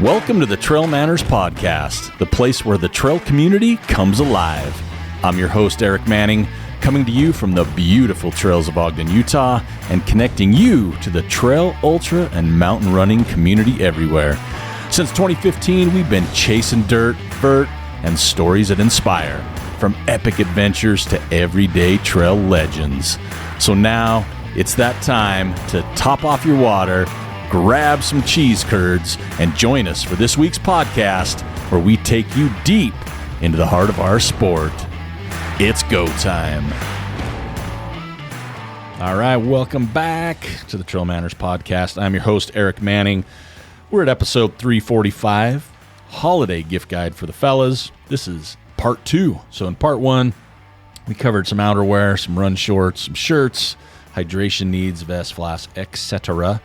Welcome to the Trail Manners Podcast, the place where the trail community comes alive. I'm your host, Eric Manning, coming to you from the beautiful trails of Ogden, Utah, and connecting you to the trail, ultra, and mountain running community everywhere. Since 2015, we've been chasing dirt, vert, and stories that inspire, from epic adventures to everyday trail legends. So now, it's that time to top off your water, grab some cheese curds, and join us for this week's podcast where we take you deep into the heart of our sport. It's go time. All right, welcome back to the Trail Manners Podcast. I'm your host, Eric Manning. We're at episode 345, Holiday Gift Guide for the Fellas. This is part 2. So in part 1, we covered some outerwear, some run shorts, some shirts, hydration needs, vest, flasks, etc.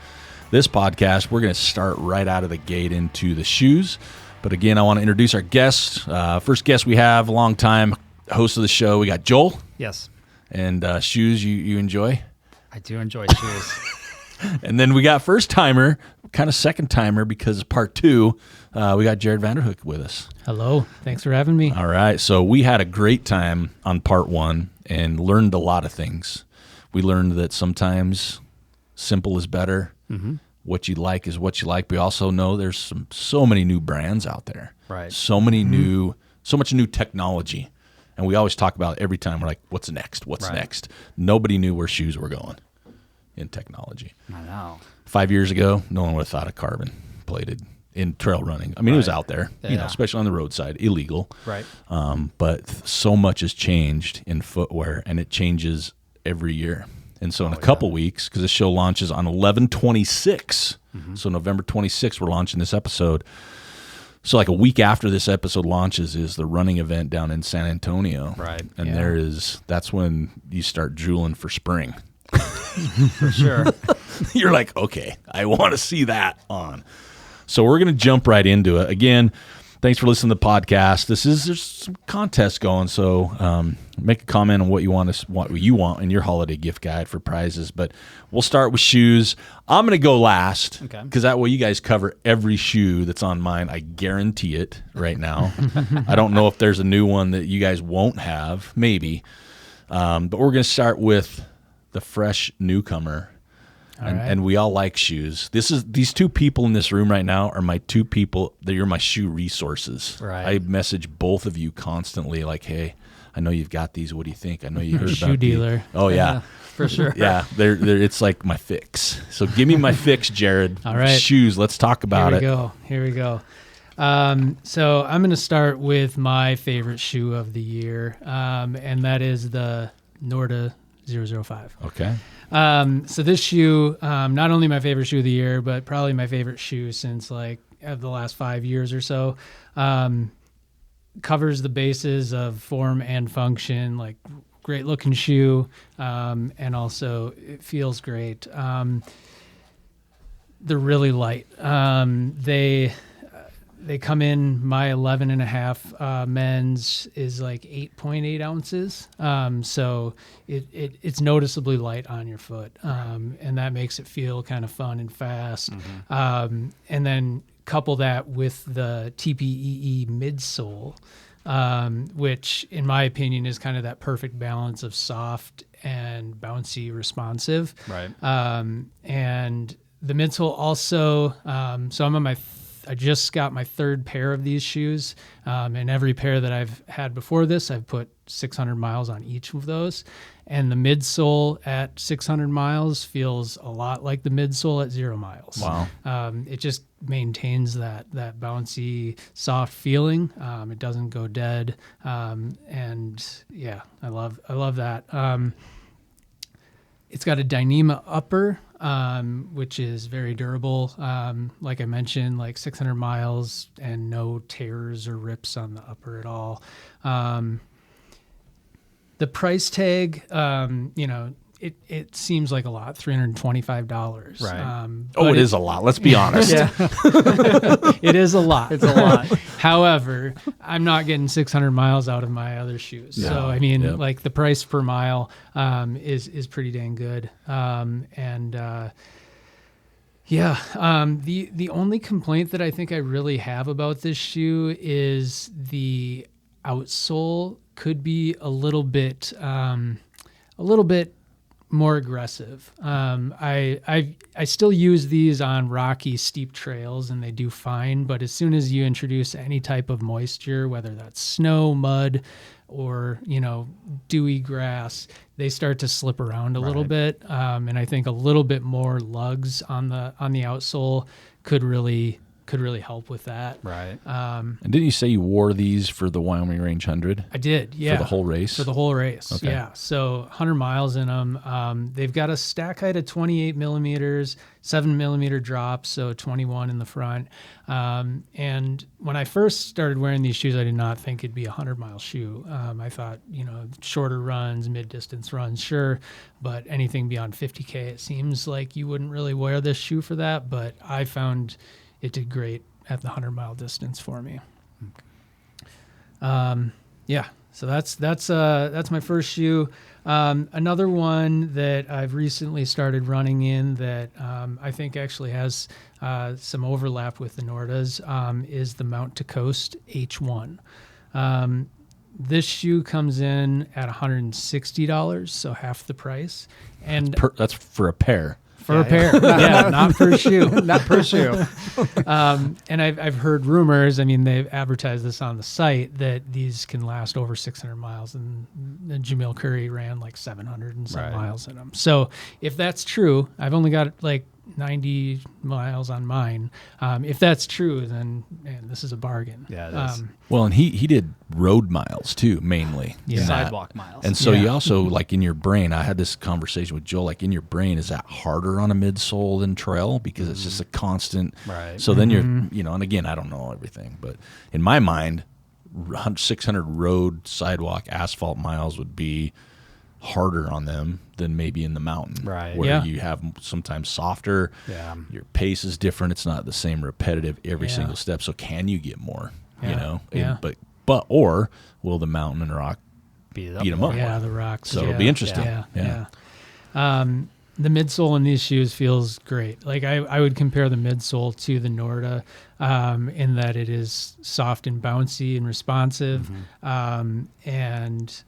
This podcast, we're going to start right out of the gate into the shoes. But again, I want to introduce our guests. First guest we have, long-time host of the show, we got Joel. Yes. And shoes you enjoy? I do enjoy shoes. And then we got first-timer, kind of second-timer because part 2, we got Jared Vanderhook with us. Hello. Thanks for having me. All right. So we had a great time on part 1 and learned a lot of things. We learned that sometimes simple is better. Mm-hmm. What you like is what you like. We also know there's so many new brands out there. Right. So much new technology. And we always talk about it every time. We're like, what's next? What's next? Nobody knew where shoes were going in technology. I know. 5 years ago, no one would have thought of carbon plated in trail running. I mean, it was out there, especially on the roadside, illegal. Right. But so much has changed in footwear, and it changes every year. And so in a couple weeks, because this show launches on 11/26, so November 26th, we're launching this episode. So like a week after this episode launches is the running event down in San Antonio. Right. And that's when you start drooling for spring. For sure. You're like, okay, I want to see that on. So we're going to jump right into it. Again, thanks for listening to the podcast. There's some contests going, so make a comment on what you want in your holiday gift guide for prizes. But we'll start with shoes. I'm going to go last because that way you guys cover every shoe that's on mine. I guarantee it right now. I don't know if there's a new one that you guys won't have, maybe. But we're going to start with the fresh newcomer. And we all like shoes. These two people in this room right now are my two people. You're my shoe resources. Right. I message both of you constantly, like, "Hey, I know you've got these. What do you think? I know you heard about shoe dealer." Oh yeah, for sure. Yeah, they're it's like my fix. So give me my fix, Jared. All right, shoes. Let's talk about it. Here we go. So I'm going to start with my favorite shoe of the year, and that is the Norda 005. Okay. So this shoe, not only my favorite shoe of the year, but probably my favorite shoe since like the last 5 years or so. Covers the bases of form and function, like great looking shoe, and also it feels great. They're really light. They come in, my 11.5 men's is like 8.8 ounces. So it's noticeably light on your foot. And that makes it feel kind of fun and fast. And then couple that with the TPEE midsole, which in my opinion is kind of that perfect balance of soft and bouncy responsive. Right. And the midsole also, so I just got my third pair of these shoes, and every pair that I've had before this, I've put 600 miles on each of those. And the midsole at 600 miles feels a lot like the midsole at 0 miles. Wow. It just maintains that bouncy, soft feeling. It doesn't go dead. And yeah, I love that. It's got a Dyneema upper, which is very durable. Like I mentioned, like 600 miles and no tears or rips on the upper at all. The price tag, it seems like a lot, $325. Right. It is a lot. Let's be honest. Yeah. It is a lot. It's a lot. However, I'm not getting 600 miles out of my other shoes. No. So, I mean, like the price per mile is pretty dang good. And Yeah. The only complaint that I think I really have about this shoe is the outsole could be a little bit more aggressive. I still use these on rocky, steep trails, and they do fine. But as soon as you introduce any type of moisture, whether that's snow, mud, or dewy grass, they start to slip around a little bit. And I think a little bit more lugs on the outsole could really help with that. Right. And didn't you say you wore these for the Wyoming Range 100? I did, yeah. For the whole race? For the whole race, Okay. yeah. So 100 miles in them. They've got a stack height of 28 millimeters, 7 millimeter drop, so 21 in the front. And when I first started wearing these shoes, I did not think it'd be a 100-mile shoe. I thought, shorter runs, mid-distance runs, sure. But anything beyond 50K, it seems like you wouldn't really wear this shoe for that. But I found it did great at the 100-mile distance for me. Yeah, so that's my first shoe. Another one that I've recently started running in that I think actually has some overlap with the Nordas is the Mount to Coast H1. This shoe comes in at $160, so half the price, and That's for a pair. for a pair, yeah, not per shoe. Not per shoe. And I've heard rumors. I mean, they've advertised this on the site that these can last over 600 miles, and Jamil Curry ran like 700 and some Right. miles in them. So if that's true, I've only got like 90 miles on mine. If that's true, then man, this is a bargain. Yeah, it is. Well, and he did road miles too, mainly. Yeah. in that. Sidewalk miles. And so Yeah. you also, like in your brain, I had this conversation with Joel, like in your brain, is that harder on a midsole than trail? Because it's just a constant. Right. So then you're, and again, I don't know everything, but in my mind, 600 road, sidewalk, asphalt miles would be harder on them than maybe in the mountain. Right. Where Yeah. you have sometimes softer. Yeah. Your pace is different. It's not the same repetitive every Yeah. single step. So can you get more? Yeah. Yeah. Or will the mountain and rock Beat beat 'em up? Yeah, the rocks. So yeah. it'll be interesting. Yeah. The midsole in these shoes feels great. Like I would compare the midsole to the Norda in that it is soft and bouncy and responsive, and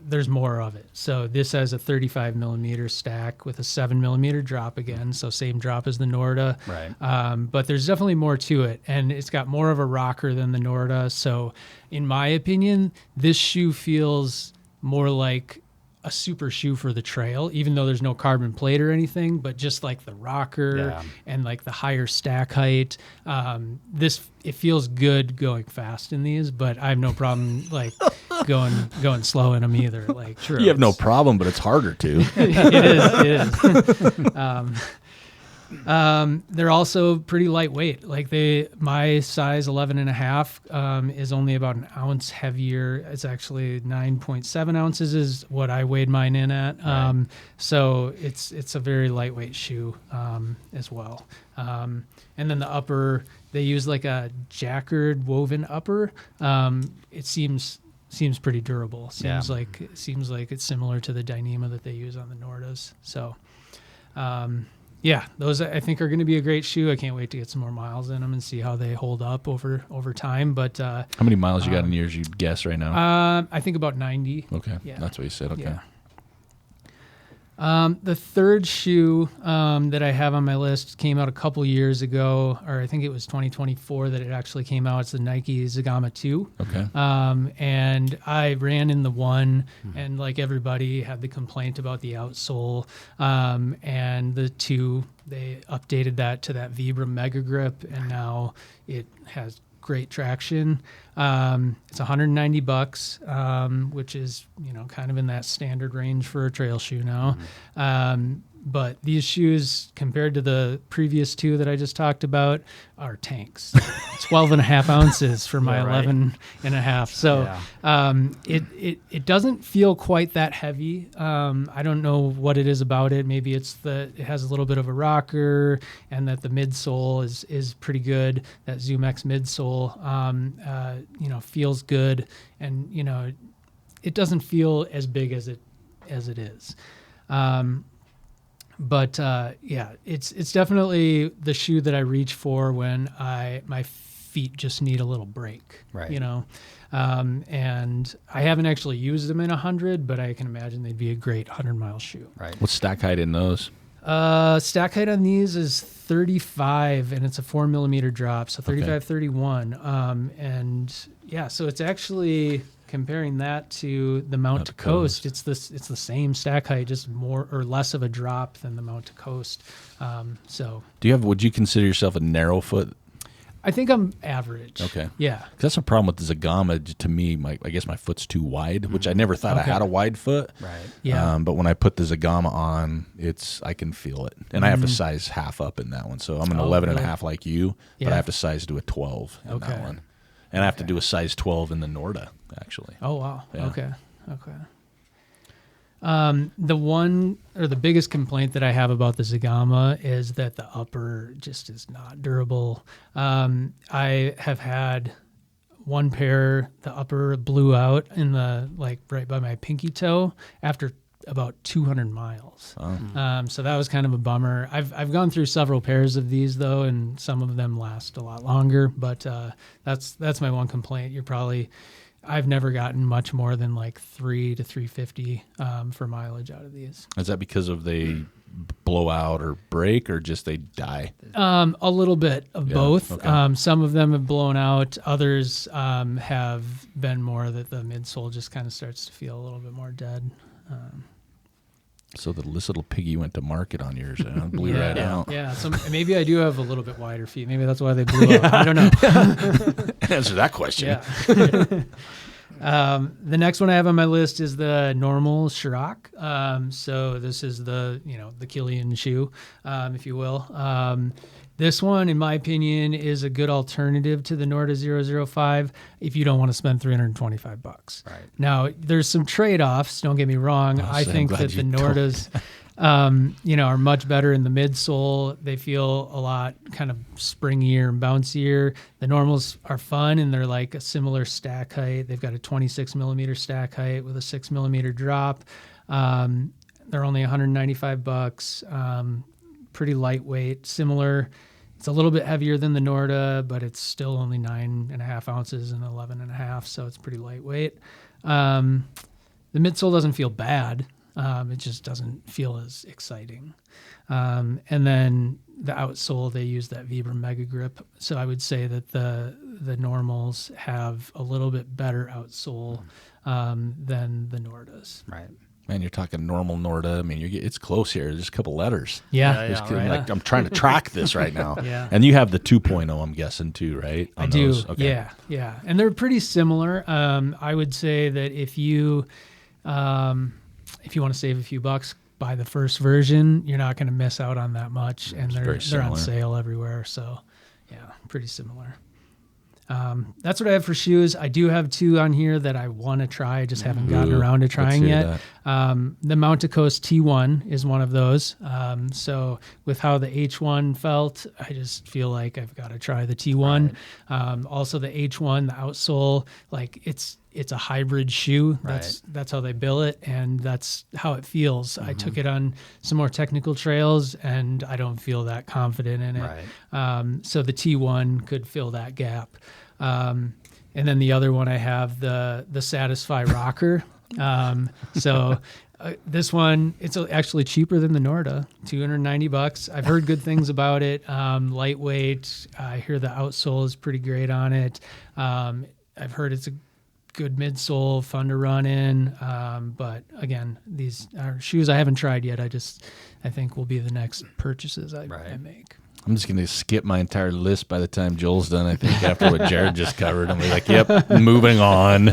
there's more of it. So this has a 35 millimeter stack with a 7 millimeter drop again, so same drop as the Norda. Right. But there's definitely more to it, and it's got more of a rocker than the Norda. So in my opinion, this shoe feels more like a super shoe for the trail, even though there's no carbon plate or anything, but just like the rocker Yeah. and like the higher stack height. It feels good going fast in these, but I have no problem like going slow in them either. Like True. You have no problem, but it's harder to. it is. They're also pretty lightweight. Like my size 11 and a half is only about an ounce heavier. It's actually 9.7 ounces is what I weighed mine in at. So it's a very lightweight shoe as well. And then the upper, they use like a jacquard woven upper. It seems pretty durable. Seems like it's similar to the Dyneema that they use on the Nordas. So. Yeah, those I think are going to be a great shoe. I can't wait to get some more miles in them and see how they hold up over time. But How many miles you got in yours, you'd guess right now? I think about 90. Okay, yeah. that's what you said. Okay. Yeah. The third shoe that I have on my list came out a couple years ago, or I think it was 2024 that it actually came out. It's the Nike Zagama 2. Okay. And I ran in the one, and like everybody had the complaint about the outsole. And the 2, they updated that to that Vibram Mega Grip, and now it has great traction. It's $190, which is, kind of in that standard range for a trail shoe now. But these shoes, compared to the previous 2 that I just talked about, are tanks. 12 and a half ounces for my Yeah, right. 11 and a half. So it doesn't feel quite that heavy. I don't know what it is about it. Maybe it's it has a little bit of a rocker, and that the midsole is pretty good. That ZoomX midsole, feels good, and it doesn't feel as big as it is. But yeah, it's definitely the shoe that I reach for when my feet just need a little break. Right. You know, and I haven't actually used them in 100, but I can imagine they'd be a great 100-mile shoe. Right. What's stack height in those? Stack height on these is 35, and it's a 4mm drop, so 35, 31. And yeah, so it's actually comparing that to the Mount to Coast. It's the same stack height, just more or less of a drop than the Mount to Coast. So Would you consider yourself a narrow foot? I think I'm average. Okay. Yeah. 'Cause that's a problem with the Zagama. To me, I guess my foot's too wide, which I never thought I had a wide foot. Right. Yeah. But when I put the Zagama on, I can feel it. And I have to size half up in that one. So I'm an 11 and a really? half like you, but Yeah. I have to size to a 12 in that one. And I have to do a size 12 in the Norda, actually. Oh, wow. Yeah. Okay. The one or the biggest complaint that I have about the Zagama is that the upper just is not durable. I have had one pair, the upper blew out in right by my pinky toe after about 200 miles. Oh. So that was kind of a bummer. I've gone through several pairs of these though, and some of them last a lot longer, but that's my one complaint. I've never gotten much more than like 3 to 350 for mileage out of these. Is that because of they blow out or break, or just they die? A little bit of both. Okay. Some of them have blown out. Others have been more that the midsole just kind of starts to feel a little bit more dead. So this little piggy went to market on yours. And blew right out. Yeah, so maybe I do have a little bit wider feet. Maybe that's why they blew out. I don't know. Answer that question. Yeah. The next one I have on my list is the normal Chirac. So this is the Killian shoe, if you will. This one, in my opinion, is a good alternative to the Norda 005 if you don't want to spend $325. Right. Now, there's some trade-offs. Don't get me wrong. I think that the Nordas, are much better in the midsole. They feel a lot kind of springier and bouncier. The normals are fun, and they're like a similar stack height. They've got a 26mm stack height with a 6mm drop. They're only $195. Pretty lightweight, similar. It's a little bit heavier than the Norda, but it's still only 9.5 ounces and 11.5, so it's pretty lightweight. The midsole doesn't feel bad. It just doesn't feel as exciting. And then the outsole, they use that Vibram Mega Grip. So I would say that the normals have a little bit better outsole than the Nordas. Right. Man, you're talking normal Norda. I mean, it's close here. There's a couple letters. Yeah. Like, I'm trying to track this right now. Yeah. And you have the 2.0, I'm guessing, too, right? I do. Okay. Yeah. And they're pretty similar. I would say that if you want to save a few bucks, buy the first version. You're not going to miss out on that much. And they're on sale everywhere. So, yeah, pretty similar. That's what I have for shoes. I do have two on here that I want to try. I just haven't gotten around to trying yet. The Mount to Coast T1 is one of those. So with how the H1 felt, I just feel like I've got to try the T1. Right. Also the H1, the outsole, like it's a hybrid shoe. That's how they bill it, and that's how it feels. I took it on some more technical trails, and I don't feel that confident in it. Right. So the T1 could fill that gap. And then the other one I have, the Satisfy Rocker. This one, it's actually cheaper than the Norda, $290. I've heard good things about it. Lightweight. I hear the outsole is pretty great on it. I've heard it's a good midsole, fun to run in. But again, these are shoes I haven't tried yet. I think will be the next purchases I make. I'm just going to skip my entire list by the time Joel's done, I think, after what Jared just covered. I'm like, yep, moving on.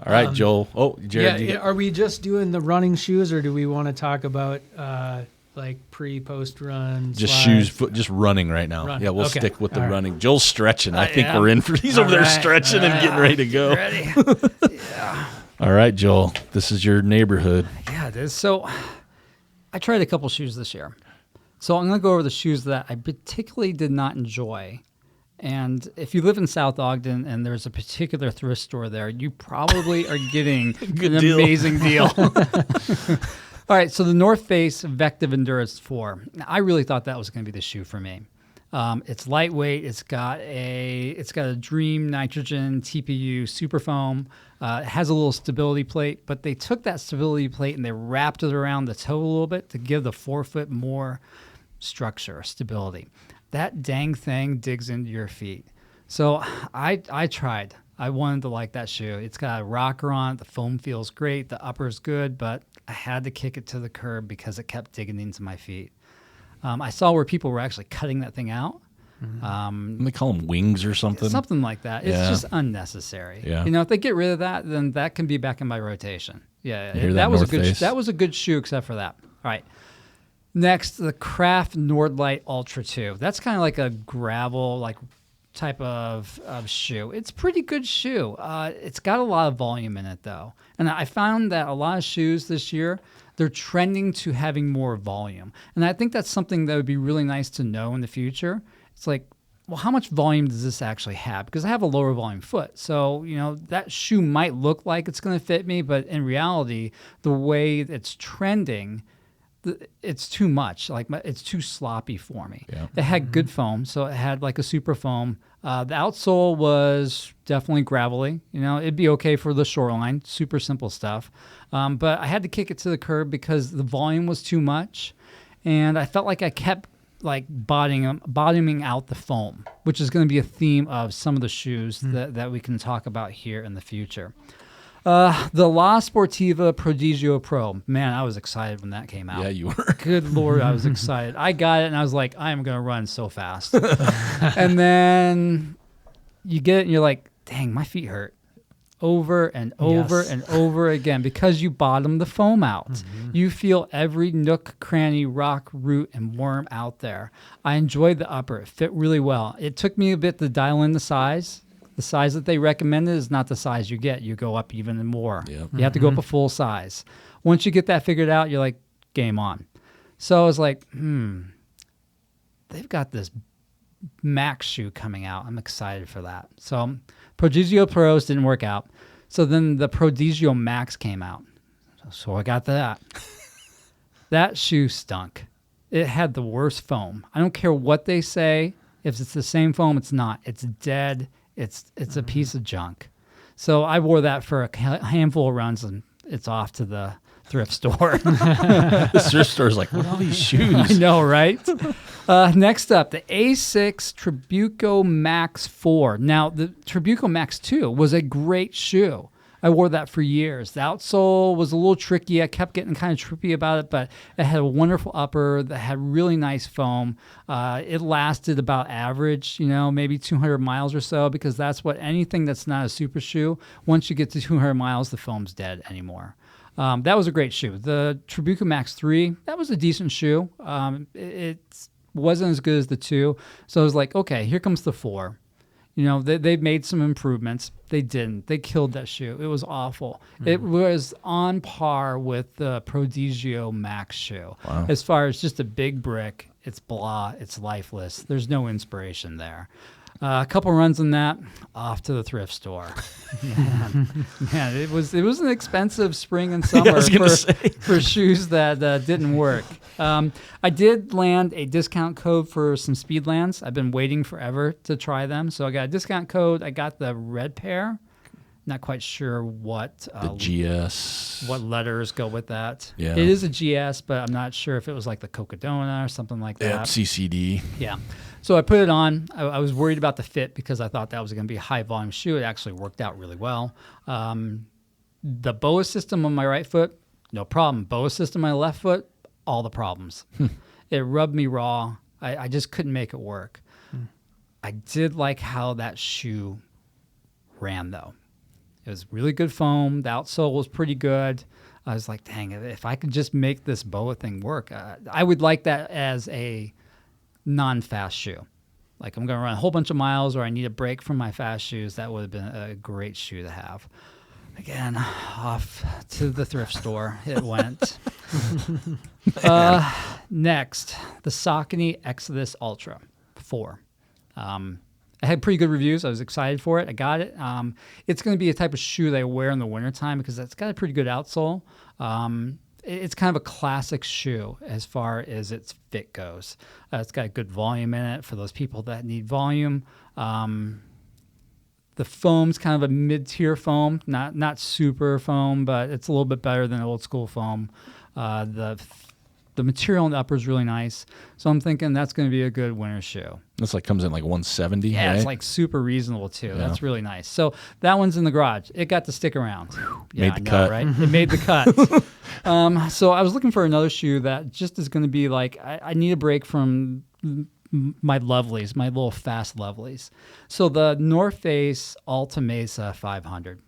All right, Joel. Oh, Jared. Yeah, are we just doing the running shoes, or do we want to talk about like pre-post runs? Just shoes, just running right now. Running. Yeah, we'll Okay. stick with the All right. running. Joel's stretching. I think we're in for. He's over there stretching and getting ready to go. Ready? Yeah. All right, Joel. This is your neighborhood. Yeah, it is. So I tried a couple shoes this year. So I'm going to go over the shoes that I particularly did not enjoy And if you live in South Ogden and there's a particular thrift store there, you probably are getting an deal. amazing deal. All right, so the North Face Vective Endurance 4. Now, I really thought that was going to be the shoe for me. It's lightweight. It's got a Dream Nitrogen TPU super foam. It has a little stability plate, but they took that stability plate and they wrapped it around the toe a little bit to give the forefoot more structure, stability. That dang thing digs into your feet. So I tried. I wanted to like that shoe. It's got a rocker on it. The foam feels great. The upper's good, but I had to kick it to the curb because it kept digging into my feet. I saw where people were actually cutting that thing out. They call them wings or something. Something like that. It's Yeah. just unnecessary. Yeah. If they get rid of that, then that can be back in my rotation. Yeah, You hear that was North a good. Face? That was a good shoe, except for that. All right. Next, the Craft Nordlight Ultra 2. That's kind of like a gravel type of shoe. It's a pretty good shoe. It's got a lot of volume in it though, and I found that a lot of shoes this year, they're trending to having more volume, and I think that's something that would be really nice to know in the future. It's like, well, how much volume does this actually have? Because I have a lower volume foot. So, that shoe might look like it's going to fit me, but in reality, the way it's trending, it's too much. It's too sloppy for me. Yeah. It had good foam, so it had like a super foam. The outsole was definitely gravelly. It'd be okay for the shoreline, super simple stuff. But I had to kick it to the curb because the volume was too much. And I felt like I kept bottoming out the foam, which is going to be a theme of some of the shoes that we can talk about here in the future. The La Sportiva Prodigio Pro. Man, I was excited when that came out. Yeah, you were. Good Lord, I was excited. I got it, and I was like, I am going to run so fast. And then you get it, and you're like, dang, my feet hurt. Over and over Yes. and over again because you bottom the foam out. You feel every nook, cranny, rock, root, and worm out there. I enjoyed the upper. It fit really well. It took me a bit to dial in the size. The size that they recommended is not the size you get. You go up even more. Yep. You have to go up a full size. Once you get that figured out, you're like, game on. So I was like, they've got this Max shoe coming out. I'm excited for that. So Prodigio Pros didn't work out. So then the Prodigio Max came out. So I got that. That shoe stunk. It had the worst foam. I don't care what they say. If it's the same foam, it's not. It's dead. It's a piece of junk. So I wore that for a handful of runs, and it's off to the thrift store. The thrift store's like, what are all these shoes? I know, right? Next up, the A6 Tribuco Max 4. Now, the Tribuco Max 2 was a great shoe. I wore that for years. The outsole was a little tricky. I kept getting kind of trippy about it, but it had a wonderful upper that had really nice foam. It lasted about average, maybe 200 miles or so, because that's what anything that's not a super shoe, once you get to 200 miles, the foam's dead anymore. That was a great shoe. The Tribuco Max 3, that was a decent shoe. It wasn't as good as the 2. So I was like, okay, here comes the 4. They've made some improvements. They didn't. They killed that shoe. It was awful. It was on par with the Prodigio Max shoe. Wow. As far as just a big brick, it's blah, it's lifeless. There's no inspiration there. A couple runs in that, off to the thrift store. Man, it was an expensive spring and summer for shoes that didn't work. I did land a discount code for some Speedlands. I've been waiting forever to try them, so I got a discount code. I got the red pair. Not quite sure what The GS. what letters go with that. Yeah. It is a GS, but I'm not sure if it was like the Cocodona or something like that. Yep, CCD. Yeah. So I put it on. I was worried about the fit because I thought that was going to be a high volume shoe. It actually worked out really well. The BOA system on my right foot, no problem. BOA system on my left foot, all the problems. It rubbed me raw. I just couldn't make it work. I did like how that shoe ran, though. It was really good foam. The outsole was pretty good. I was like, dang, if I could just make this BOA thing work, I would like that as a non-fast shoe. Like I'm going to run a whole bunch of miles or I need a break from my fast shoes. That would have been a great shoe to have. Again, off to the thrift store it went. Next, the Saucony Exodus Ultra 4. I had pretty good reviews. I was excited for it. I got it. It's going to be a type of shoe that I wear in the wintertime because it's got a pretty good outsole. It's kind of a classic shoe as far as its fit goes. It's got good volume in it for those people that need volume. The foam's kind of a mid-tier foam, not super foam, but it's a little bit better than old school foam. The material in the upper is really nice, so I'm thinking that's going to be a good winter shoe. That's like comes in like 170. Yeah, right? it's like super reasonable too. Yeah. That's really nice. So that one's in the garage. It got to stick around. Made the cut, right? It made the cut. So I was looking for another shoe that just is going to be like I need a break from my lovelies, my little fast lovelies. So the North Face Alta Mesa 500,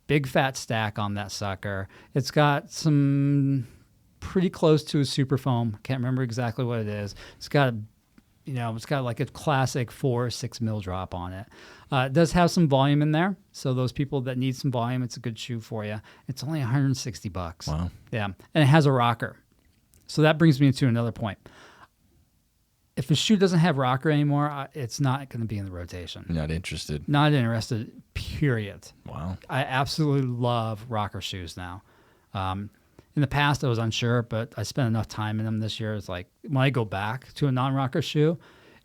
big fat stack on that sucker. It's got some pretty close to a super foam. Can't remember exactly what it is. It's got like a classic 4 or 6 mil drop on it. It does have some volume in there. So those people that need some volume, it's a good shoe for you. It's only $160. Wow. Yeah. And it has a rocker. So that brings me to another point. If a shoe doesn't have rocker anymore, it's not going to be in the rotation. Not interested. Not interested, period. Wow. I absolutely love rocker shoes now. In the past, I was unsure, but I spent enough time in them this year. It's like when I go back to a non-rocker shoe,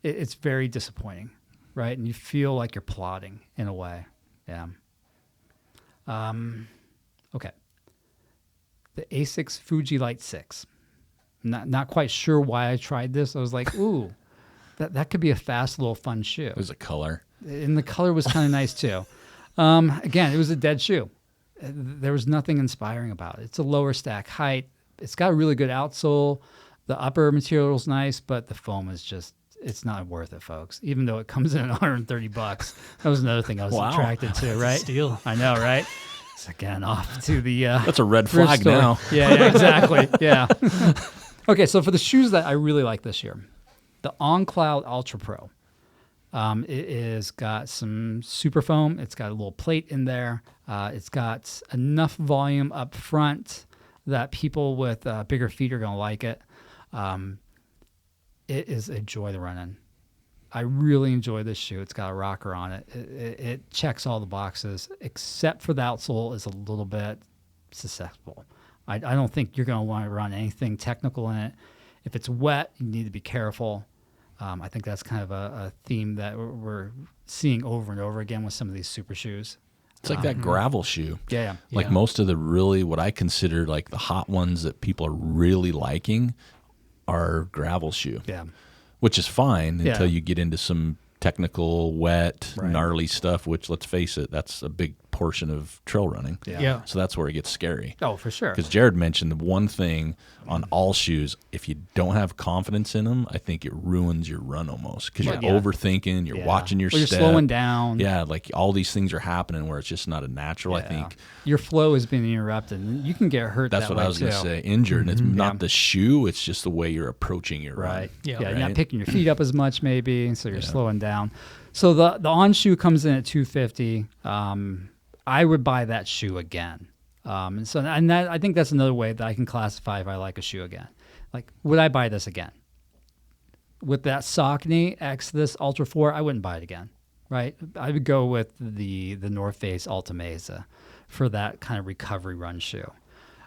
it's very disappointing, right? And you feel like you're plodding in a way. Yeah. Okay. The Asics Fuji Light 6. Not quite sure why I tried this. I was like, ooh, that could be a fast little fun shoe. It was a color. And the color was kind of nice too. Again, it was a dead shoe. There was nothing inspiring about it. It's a lower stack height. It's got a really good outsole. The upper material is nice, but the foam is just, it's not worth it, folks. Even though it comes in at $130. That was another thing I was attracted to, right? Steal. I know, right? It's again off to the... That's a red flag store. now. Yeah, exactly. Yeah. Okay, so for the shoes that I really like this year, the On Cloud Ultra Pro. It is got some super foam. It's got a little plate in there. It's got enough volume up front that people with bigger feet are going to like it. It is a joy to run in. I really enjoy this shoe. It's got a rocker on it. It checks all the boxes, except for the outsole is a little bit susceptible. I don't think you're going to want to run anything technical in it. If it's wet, you need to be careful. I think that's kind of a theme that we're seeing over and over again with some of these super shoes. It's like that gravel shoe. Yeah. Like most of the really what I consider like the hot ones that people are really liking are gravel shoe. Yeah. Which is fine until you get into some technical, wet, gnarly stuff, which, let's face it, that's a big portion of trail running. Yeah. So that's where it gets scary. Oh, for sure. Because Jared mentioned the one thing on all shoes, if you don't have confidence in them, I think it ruins your run almost. Because you're overthinking, you're watching your you're step. slowing down. Yeah, like all these things are happening where it's just not a natural, I think. Your flow is being interrupted. And you can get hurt That's that what way I was going to too. say. Injured. And it's not the shoe, it's just the way you're approaching your run. Yeah, right? You're not picking your feet up as much maybe, so you're slowing down. So the on shoe comes in at $250. I would buy that shoe again. I think that's another way that I can classify if I like a shoe again. Like, would I buy this again? With that Saucony X this Ultra 4, I wouldn't buy it again, right? I would go with the North Face Alta Mesa for that kind of recovery run shoe.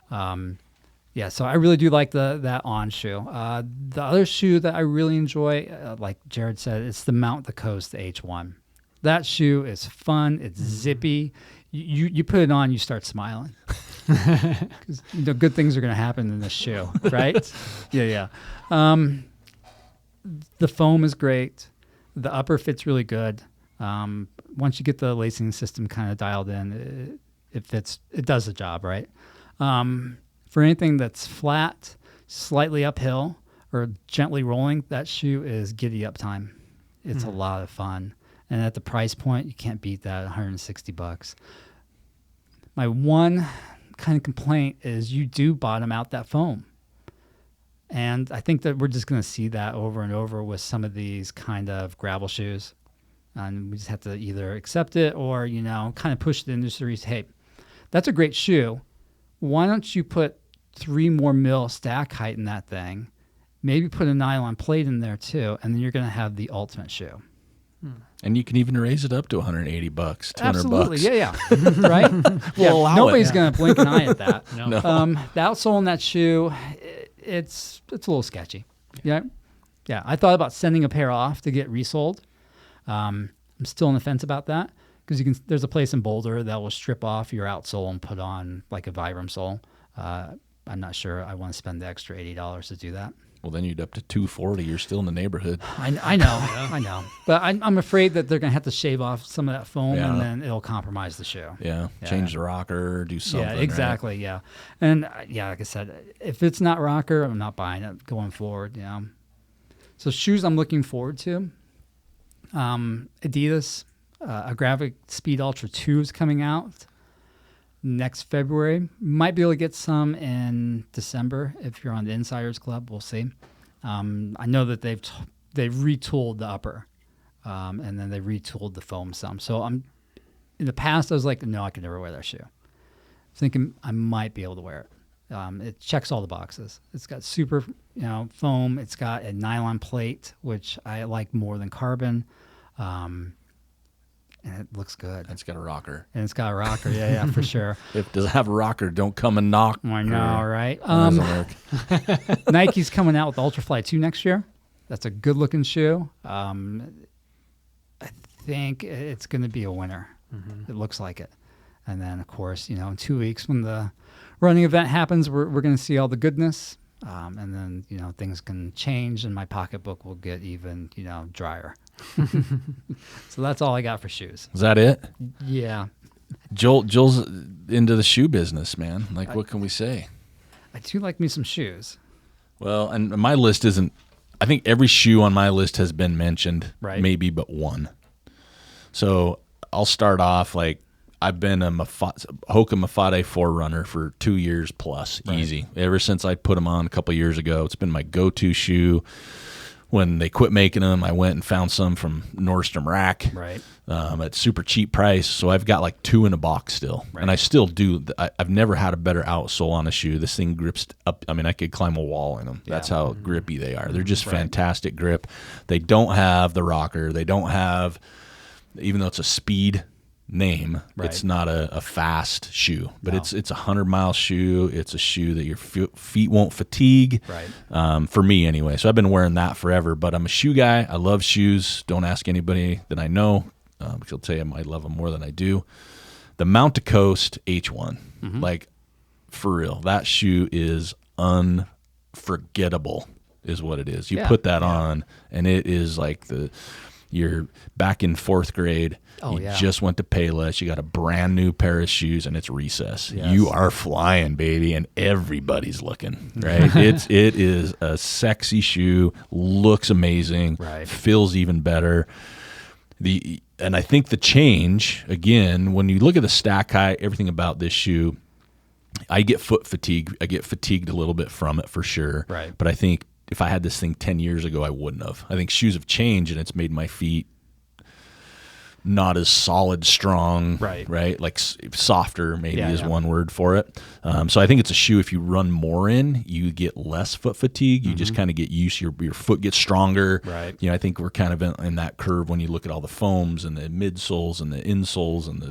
So I really do like that on shoe. The other shoe that I really enjoy, like Jared said, it's the Mount the Coast H1. That shoe is fun. It's zippy. You put it on, you start smiling. Because good things are going to happen in this shoe, right? Yeah. The foam is great. The upper fits really good. Once you get the lacing system kind of dialed in, it fits. It does the job, right? For anything that's flat, slightly uphill, or gently rolling, that shoe is giddy up time. It's a lot of fun. And at the price point, you can't beat that, $160. My one kind of complaint is you do bottom out that foam. And I think that we're just going to see that over and over with some of these kind of gravel shoes. And we just have to either accept it or, kind of push the industry. Hey, that's a great shoe. Why don't you put 3 more mil stack height in that thing? Maybe put a nylon plate in there too, and then you're going to have the ultimate shoe, And you can even raise it up to $180, $200. Absolutely, yeah. Right? Allow Nobody's it. going to blink an eye at that. No. No. The outsole in that shoe, it's a little sketchy. Yeah. I thought about sending a pair off to get resold. I'm still on the fence about that because there's a place in Boulder that will strip off your outsole and put on like a Vibram sole. I'm not sure I want to spend the extra $80 to do that. Well, then you'd up to $240. You're still in the neighborhood. I know. But I'm afraid that they're going to have to shave off some of that foam and then it'll compromise the shoe. Yeah. Change the rocker, do something. Yeah, exactly. Right? Yeah. And like I said, if it's not rocker, I'm not buying it going forward. Yeah. So shoes I'm looking forward to. Adidas, Agravic Speed Ultra 2 is coming out next February. Might be able to get some in December if you're on the Insiders Club. We'll see. I know that they've retooled the upper, and then they retooled the foam some. So in the past I was like, no, I could never wear that shoe. Thinking I might be able to wear it. It checks all the boxes. It's got super foam. It's got a nylon plate, which I like more than carbon. And it looks good. It's got a rocker. And it's got a rocker. Yeah, for sure. If it doesn't have a rocker, don't come and knock. I know, right? Doesn't work. Nike's coming out with Ultrafly 2 next year. That's a good-looking shoe. I think it's going to be a winner. Mm-hmm. It looks like it. And then, of course, in 2 weeks when the running event happens, we're going to see all the goodness. And then, things can change and my pocketbook will get even, drier. So that's all I got for shoes. Is that it? Yeah. Joel's into the shoe business, man. Like, what can we say? I do like me some shoes. Well, and my list isn't, I think every shoe on my list has been mentioned, right? Maybe but one. So I'll start off like, I've been a Hoka Mafate Forerunner for 2 years plus, right. Easy. Ever since I put them on a couple years ago, it's been my go-to shoe. When they quit making them, I went and found some from Nordstrom Rack, right? At super cheap price. So I've got like 2 in a box still, right. And I still do. I've never had a better outsole on a shoe. This thing grips up. I mean, I could climb a wall in them. That's how grippy they are. They're just fantastic grip. They don't have the rocker. They don't have, even though it's a speed name, it's not a fast shoe, but it's a 100-mile shoe. It's a shoe that your feet won't fatigue, right? For me anyway. So I've been wearing that forever, but I'm a shoe guy. I love shoes. Don't ask anybody that I know, because I'll tell you I love them more than I do. The Mount to Coast H1, like for real, that shoe is unforgettable is what it is. You put that on and it is like you're back in 4th grade. You just went to Payless. You got a brand new pair of shoes, and it's recess. Yes. You are flying, baby, and everybody's looking. Right? it is a sexy shoe. Looks amazing. Right. Feels even better. And I think the change again when you look at the stack height, everything about this shoe, I get foot fatigue. I get fatigued a little bit from it for sure. Right. But I think if I had this thing 10 years ago, I wouldn't have. I think shoes have changed, and it's made my feet not as solid, strong, right? Like softer maybe is one word for it. So I think it's a shoe if you run more in, you get less foot fatigue. You just kind of get used, your foot gets stronger. Right. I think we're kind of in that curve when you look at all the foams and the midsoles and the insoles and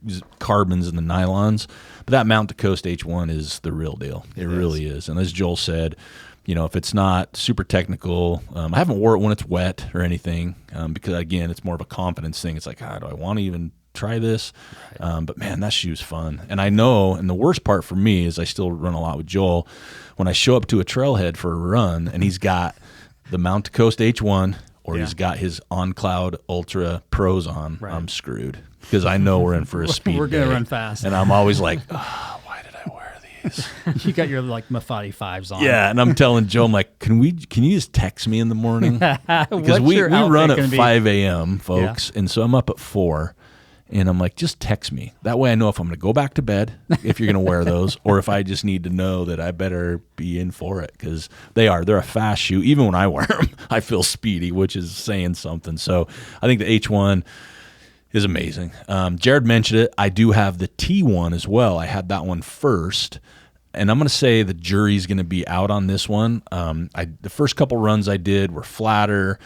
the carbons and the nylons. But that Mount to Coast H1 is the real deal. It really is. And as Joel said, if it's not super technical, I haven't wore it when it's wet or anything, because again, it's more of a confidence thing. It's like, do I want to even try this? Right. But man, that shoe's fun. And I know, and the worst part for me is I still run a lot with Joel. When I show up to a trailhead for a run and he's got the Mount to Coast H1 or he's got his On Cloud Ultra Pros on, I'm screwed because I know we're in for a speed We're going to day. run fast. And I'm always like, why did I wear these? You got your like Mafate 5s on. Yeah, and I'm telling Joe, I'm like, can you just text me in the morning? Because we run at 5 a.m., folks, and so I'm up at 4, and I'm like, just text me. That way I know if I'm going to go back to bed, if you're going to wear those, or if I just need to know that I better be in for it, because they're a fast shoe. Even when I wear them, I feel speedy, which is saying something. So I think the H1 is amazing. Jared mentioned it. I do have the T1 as well. I had that one first. And I'm going to say the jury's going to be out on this one. The first couple runs I did were flatter.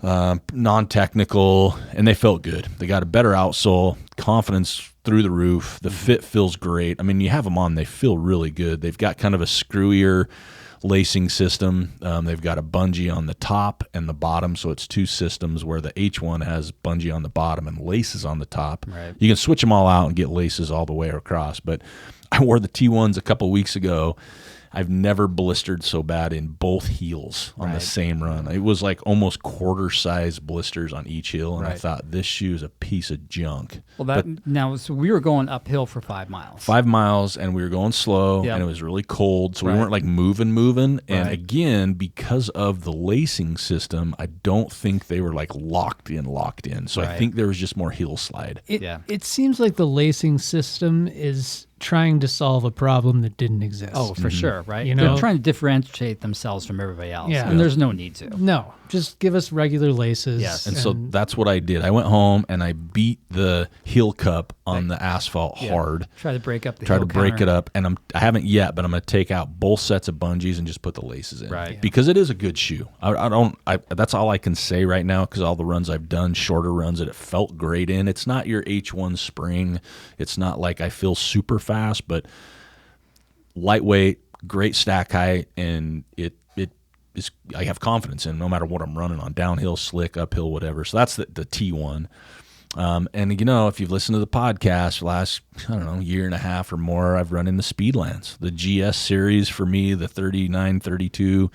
non-technical, and they felt good. They got a better outsole, confidence through the roof. The fit feels great. I mean, you have them on, they feel really good. They've got kind of a screwier lacing system. They've got a bungee on the top and the bottom, so it's two systems where the H1 has bungee on the bottom and laces on the top. Right. You can switch them all out and get laces all the way across, but I wore the T1s a couple weeks ago. I've never blistered so bad in both heels on the same run. It was like almost quarter-size blisters on each heel, and I thought, this shoe is a piece of junk. Well, so we were going uphill for 5 miles. 5 miles, and we were going slow, and it was really cold, so we weren't like moving. And again, because of the lacing system, I don't think they were like locked in. So I think there was just more heel slide. It seems like the lacing system is trying to solve a problem that didn't exist. Oh, for sure, right? You know? They're trying to differentiate themselves from everybody else. Yeah. And there's no need to. No, just give us regular laces. Yes. And so that's what I did. I went home and I beat the heel cup on the asphalt hard. Try to break up the Try heel to break counter. it up, and I haven't yet, but I'm going to take out both sets of bungees and just put the laces in, Right. Because it is a good shoe. That's all I can say right now, because all the runs I've done, shorter runs that it felt great in. It's not your H1 Spring. It's not like I feel super fast, but lightweight, great stack height, and I have confidence in no matter what I'm running on, downhill, slick, uphill, whatever. So that's the T1. And, if you've listened to the podcast for the last, year and a half or more, I've run in the Speedlands. The GS series for me, the 39, 32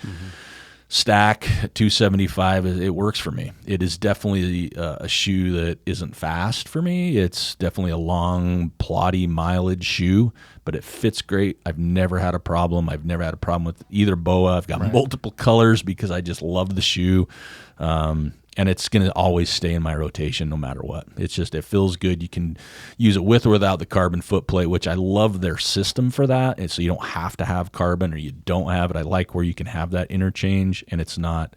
stack at 275, it works for me. It is definitely a shoe that isn't fast for me. It's definitely a long, plotty mileage shoe, but it fits great. I've never had a problem. I've never had a problem with either BOA. I've got multiple colors because I just love the shoe. And it's going to always stay in my rotation no matter what. It's just, it feels good. You can use it with or without the carbon foot plate, which I love their system for that. And so you don't have to have carbon, or you don't have it. I like where you can have that interchange, and it's not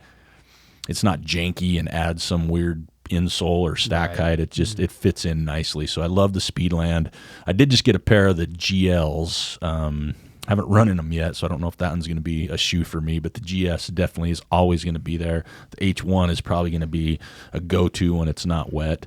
janky and adds some weird insole or stack height. It just, it fits in nicely. So I love the Speedland. I did just get a pair of the GLs. I haven't run in them yet, so I don't know if that one's going to be a shoe for me, but the GS definitely is always going to be there. The H1 is probably going to be a go-to when it's not wet.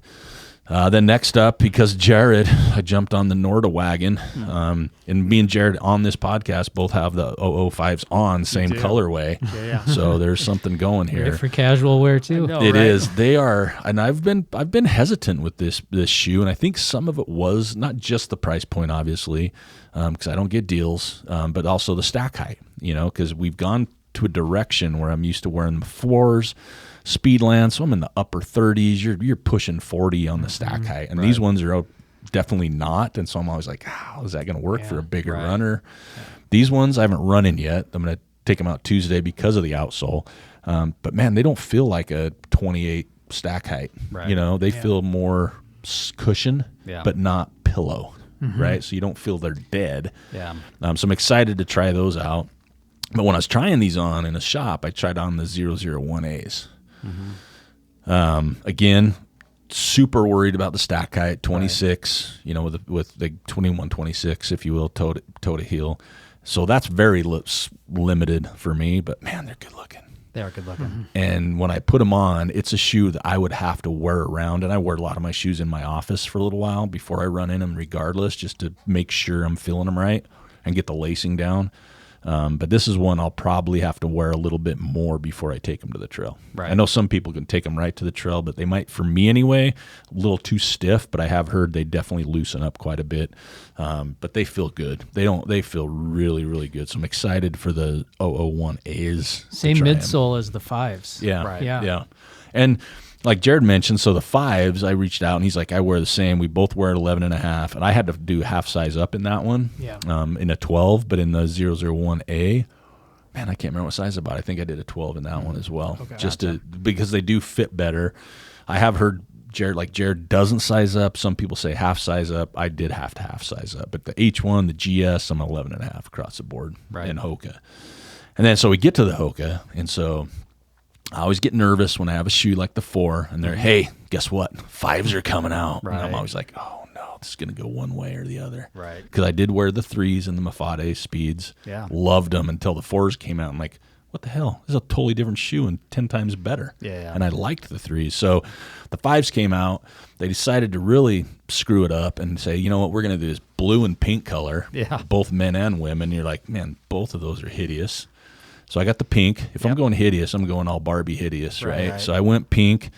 Then next up, because Jared, I jumped on the Norda wagon, and me and Jared on this podcast both have the 005s on, same colorway. Yeah. So there's something going here. Great for casual wear too. It is. They are, and I've been hesitant with this shoe, and I think some of it was not just the price point, obviously, because I don't get deals, but also the stack height. Because we've gone to a direction where I'm used to wearing the 4s, Speedland, so I'm in the upper 30s. You're pushing 40 on the stack height, and these ones are definitely not. And so I'm always like, how is that going to work for a bigger runner? Yeah. These ones I haven't run in yet. I'm going to take them out Tuesday because of the outsole. But man, they don't feel like a 28 stack height. Right. They feel more cushion, but not pillow. Right, so you don't feel they're dead. Yeah. So I'm excited to try those out. But when I was trying these on in a shop, I tried on the 001As. Again, super worried about the stack height, 26, with the 21, 26, if you will, toe to heel. So that's very limited for me, but man, they're good looking. They are good looking. And when I put them on, it's a shoe that I would have to wear around. And I wear a lot of my shoes in my office for a little while before I run in them regardless, just to make sure I'm feeling them right and get the lacing down. But this is one I'll probably have to wear a little bit more before I take them to the trail. Right. I know some people can take them right to the trail, but they might, for me anyway, a little too stiff, but I have heard they definitely loosen up quite a bit. But they feel good. They feel really, really good. So I'm excited for the 001As. Same midsole as the 5s. Yeah. Right. Yeah. And like Jared mentioned, so the 5s, I reached out and he's like, I wear the same. We both wear 11.5, and I had to do half size up in that one, in a 12, but in the 001A, man, I can't remember what size about. I think I did a 12 in that one as well, because they do fit better. I have heard Jared doesn't size up. Some people say half size up. I did have to half size up, but the H1, the GS, I'm 11.5 across the board in Hoka. And then so we get to the Hoka, and so I always get nervous when I have a shoe like the 4, and they're, hey, guess what? 5s are coming out. Right. And I'm always like, oh, no, this is going to go one way or the other. Right. Because I did wear the 3s and the Mafate speeds. Yeah. Loved them until the 4s came out. I'm like, what the hell? This is a totally different shoe and 10 times better. Yeah. And I liked the 3s. So the 5s came out. They decided to really screw it up and say, you know what, we're going to do this blue and pink color, both men and women. You're like, man, both of those are hideous. So I got the pink. If I'm going hideous, I'm going all Barbie hideous, right? So I went pink.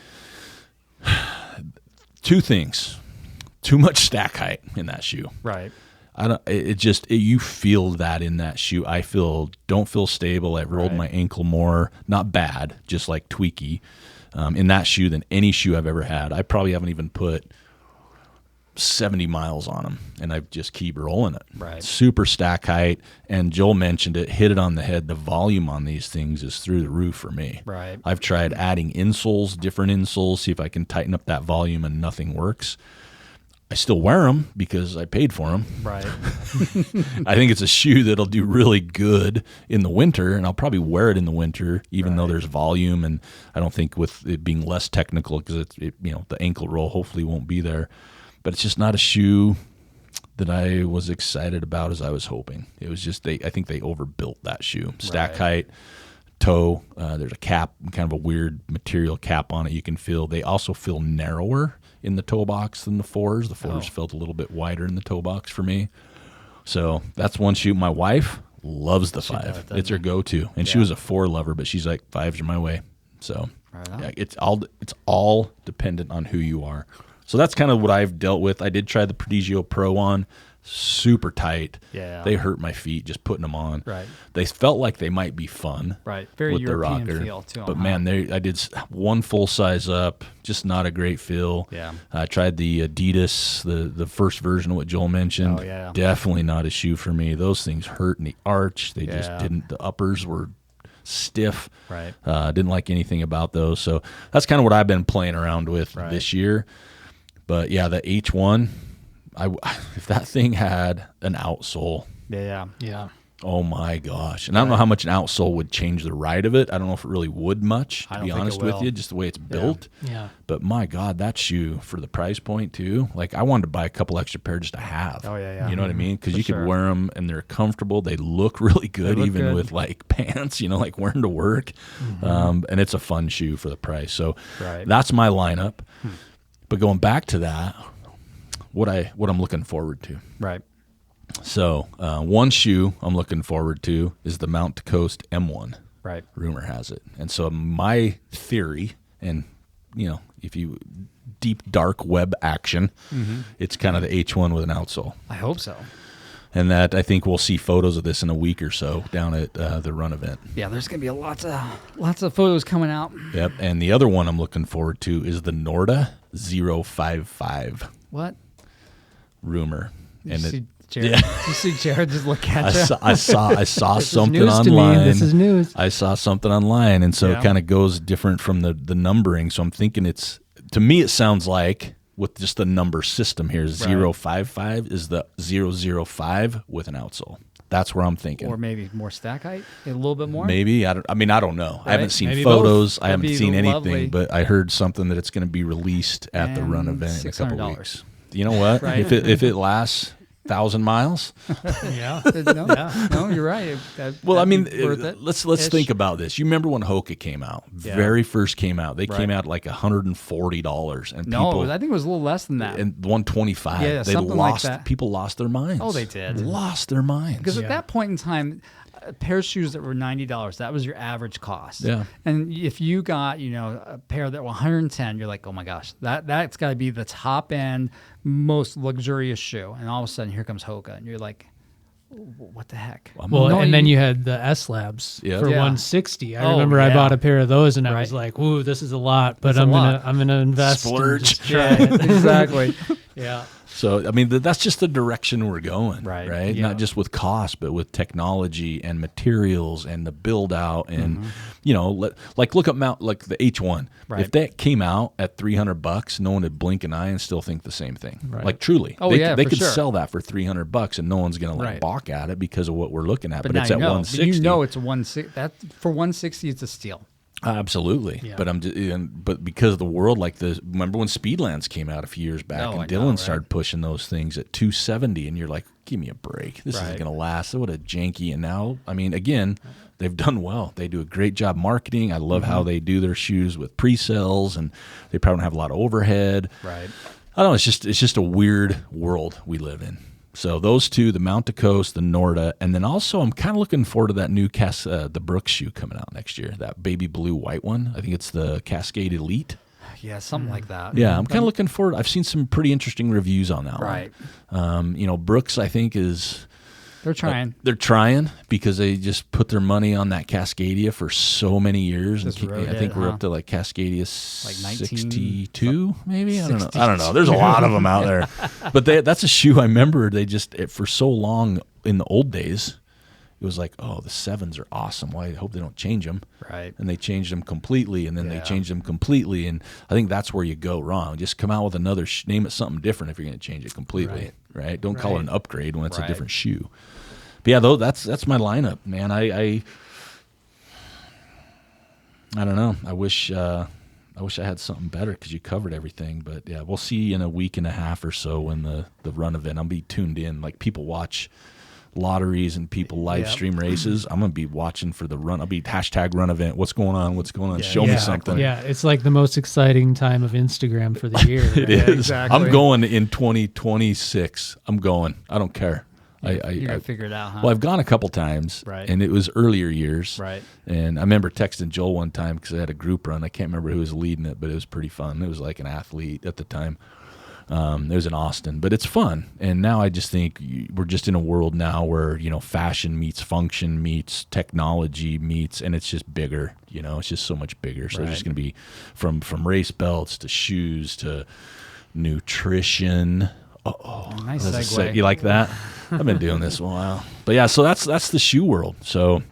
2 things. Too much stack height in that shoe. Right. You feel that in that shoe. Don't feel stable. I've rolled my ankle more, not bad, just like tweaky, in that shoe than any shoe I've ever had. I probably haven't even put 70 miles on them, and I just keep rolling it. Right. Super stack height, and Joel mentioned it, hit it on the head. The volume on these things is through the roof for me. Right. I've tried adding insoles, different insoles, see if I can tighten up that volume, and nothing works. I still wear them because I paid for them. Right. I think it's a shoe that'll do really good in the winter, and I'll probably wear it in the winter, even though there's volume. And I don't think with it being less technical, because the ankle roll hopefully won't be there. But it's just not a shoe that I was excited about as I was hoping. It was just I think they overbuilt that shoe. Stack height, toe. There's a cap, kind of a weird material cap on it. You can feel. They also feel narrower in the toe box than the 4s. The 4s felt a little bit wider in the toe box for me. So that's one shoe. My wife loves the 5. It's her go-to. And she was a 4 lover, but she's like, 5s are my way. So it's all dependent on who you are. So that's kind of what I've dealt with. I did try the Prodigio Pro on. Super tight. Yeah. They hurt my feet just putting them on. Right. They felt like they might be fun. Right. Very with European the rocker. feel to them. But man, I did one full size up, just not a great feel. Yeah. I tried the Adidas, the first version of what Joel mentioned. Oh, yeah. Definitely not a shoe for me. Those things hurt in the arch. They just didn't. The uppers were stiff. Right. Didn't like anything about those. So that's kind of what I've been playing around with this year. But yeah, the H1. If that thing had an outsole, oh my gosh! And I don't know how much an outsole would change the ride of it. I don't know if it really would much, to be honest with you, just the way it's built. Yeah. But my God, that shoe for the price point too. Like I wanted to buy a couple extra pair just to have. Oh yeah. You know what I mean? Because you could wear them and they're comfortable. They look really good, even with like pants. Like wearing to work. And it's a fun shoe for the price. So that's my lineup. But going back to that. What I'm looking forward to. Right. So one shoe I'm looking forward to is the Mount to Coast M1. Right. Rumor has it. And so my theory, and if you deep dark web action, it's kind of the H1 with an outsole. I hope so. And that I think we'll see photos of this in a week or so down at the run event. Yeah, there's gonna be lots of photos coming out. Yep. And the other one I'm looking forward to is the Norda 055. What? Rumor. You see Jared just look at you? I saw something news online. To me. This is news. I saw something online, and so it kind of goes different from the numbering. So I'm thinking to me it sounds like with just the number system here, 055 is the 005 with an outsole. That's where I'm thinking. Or maybe more stack height, a little bit more. Maybe I don't know. Right? I haven't seen maybe photos. Both. I haven't seen anything, lovely. but I heard something that it's going to be released at the run event in a couple $600. weeks. You know what? Right. If it lasts 1,000 miles, no, you're right. well, I mean, worth it. let's think about this. You remember when Hoka came out? Very first came out. They came out at like $140, and people, I think it was a little less than that. And 125. Yeah, they something lost. like that. People lost their minds. Oh, they did. Lost their minds. Because at that point in time, a pair of shoes that were $90, that was your average cost. Yeah. And if you got, a pair that were 110, you're like, oh my gosh, that's got to be the top end, most luxurious shoe. And all of a sudden, here comes Hoka, and you're like, what the heck? Then you had the S Labs for 160. I remember I bought a pair of those, and I was like, "Ooh, this is a lot," but I'm gonna invest. Splurge. Try it. Exactly. Yeah. So, I mean, that's just the direction we're going, right? Yeah. Not just with cost, but with technology and materials and the build out and, look at like the H1. Right. If that came out at $300, no one would blink an eye and still think the same thing. Right. Like truly. Oh, they could sure. sell that for $300 and no one's going to balk at it because of what we're looking at. But it's at 160. It's a 160. For 160, it's a steal. Absolutely. Yeah. But because of the world, like remember when Speedlands came out a few years back, and Dylan started pushing those things at 270, and you're like, give me a break. This isn't going to last. What a janky. And now, I mean, again, they've done well. They do a great job marketing. I love how they do their shoes with pre-sales, and they probably don't have a lot of overhead. Right. I don't know. It's just a weird world we live in. So those two, the Mount to Coast, the Norda, and then also I'm kind of looking forward to that new the Brooks shoe coming out next year, that baby blue white one. I think it's the Cascade Elite. Yeah, something like that. Yeah, I'm kind of looking forward. I've seen some pretty interesting reviews on that one. You know, Brooks, I think, is... They're trying. They're trying because they just put their money on that Cascadia for so many years. And I think we're up to like Cascadia like 62, maybe. 62. I don't know. There's a lot of them out there. But that's a shoe I remember. They just for so long in the old days, it was like, oh, the 7s are awesome. Well, I hope they don't change them. Right. And they changed them completely, and then they changed them completely. And I think that's where you go wrong. Just come out with another name it something different if you're going to change it completely. Right? Don't call it an upgrade when it's a different shoe. But yeah, though that's my lineup, man. I don't know. I wish I had something better because you covered everything. But yeah, we'll see in a week and a half or so when the run event. I'll be tuned in. Like people watch lotteries and people live stream races. I'm gonna be watching for the run. I'll be #run event. What's going on? What's going on? Show me something. Yeah, it's like the most exciting time of Instagram for the year. It is. Exactly. I'm going in 2026. I'm going. I don't care. You're gonna figure it out, huh? Well, I've gone a couple times, and it was earlier years. Right. And I remember texting Joel one time because I had a group run. I can't remember who was leading it, but it was pretty fun. It was like an athlete at the time. It was in Austin, but it's fun. And now I just think we're just in a world now where, you know, fashion meets function meets technology meets, and it's just bigger. You know, it's just so much bigger. So it's just going to be from race belts to shoes to nutrition. Nice segue. You like that? I've been doing this a while. But yeah, so that's the shoe world. So,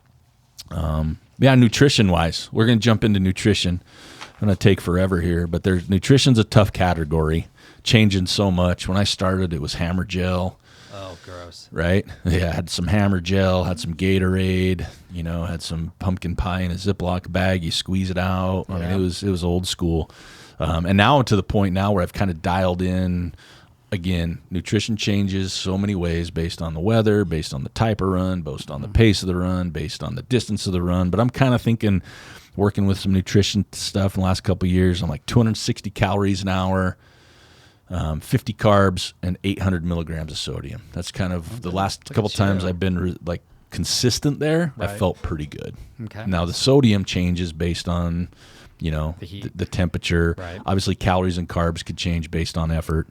nutrition-wise, we're going to jump into nutrition. I'm going to take forever here, but nutrition's a tough category, changing so much. When I started, it was Hammer Gel. Oh, gross. Right? Yeah, I had some Hammer Gel, had some Gatorade, you know, had some pumpkin pie in a Ziploc bag. You squeeze it out. I mean, it was old school. And now to the point now where I've kind of dialed in. Again, nutrition changes so many ways based on the weather, based on the type of run, based on the pace of the run, based on the distance of the run. But I'm kind of thinking, working with some nutrition stuff in the last couple of years, I'm like 260 calories an hour, 50 carbs, and 800 milligrams of sodium. That's kind of the last couple times I've been consistent there. I felt pretty good. Okay. Now the sodium changes based on, you know, the temperature. Right. Obviously, calories and carbs could change based on effort.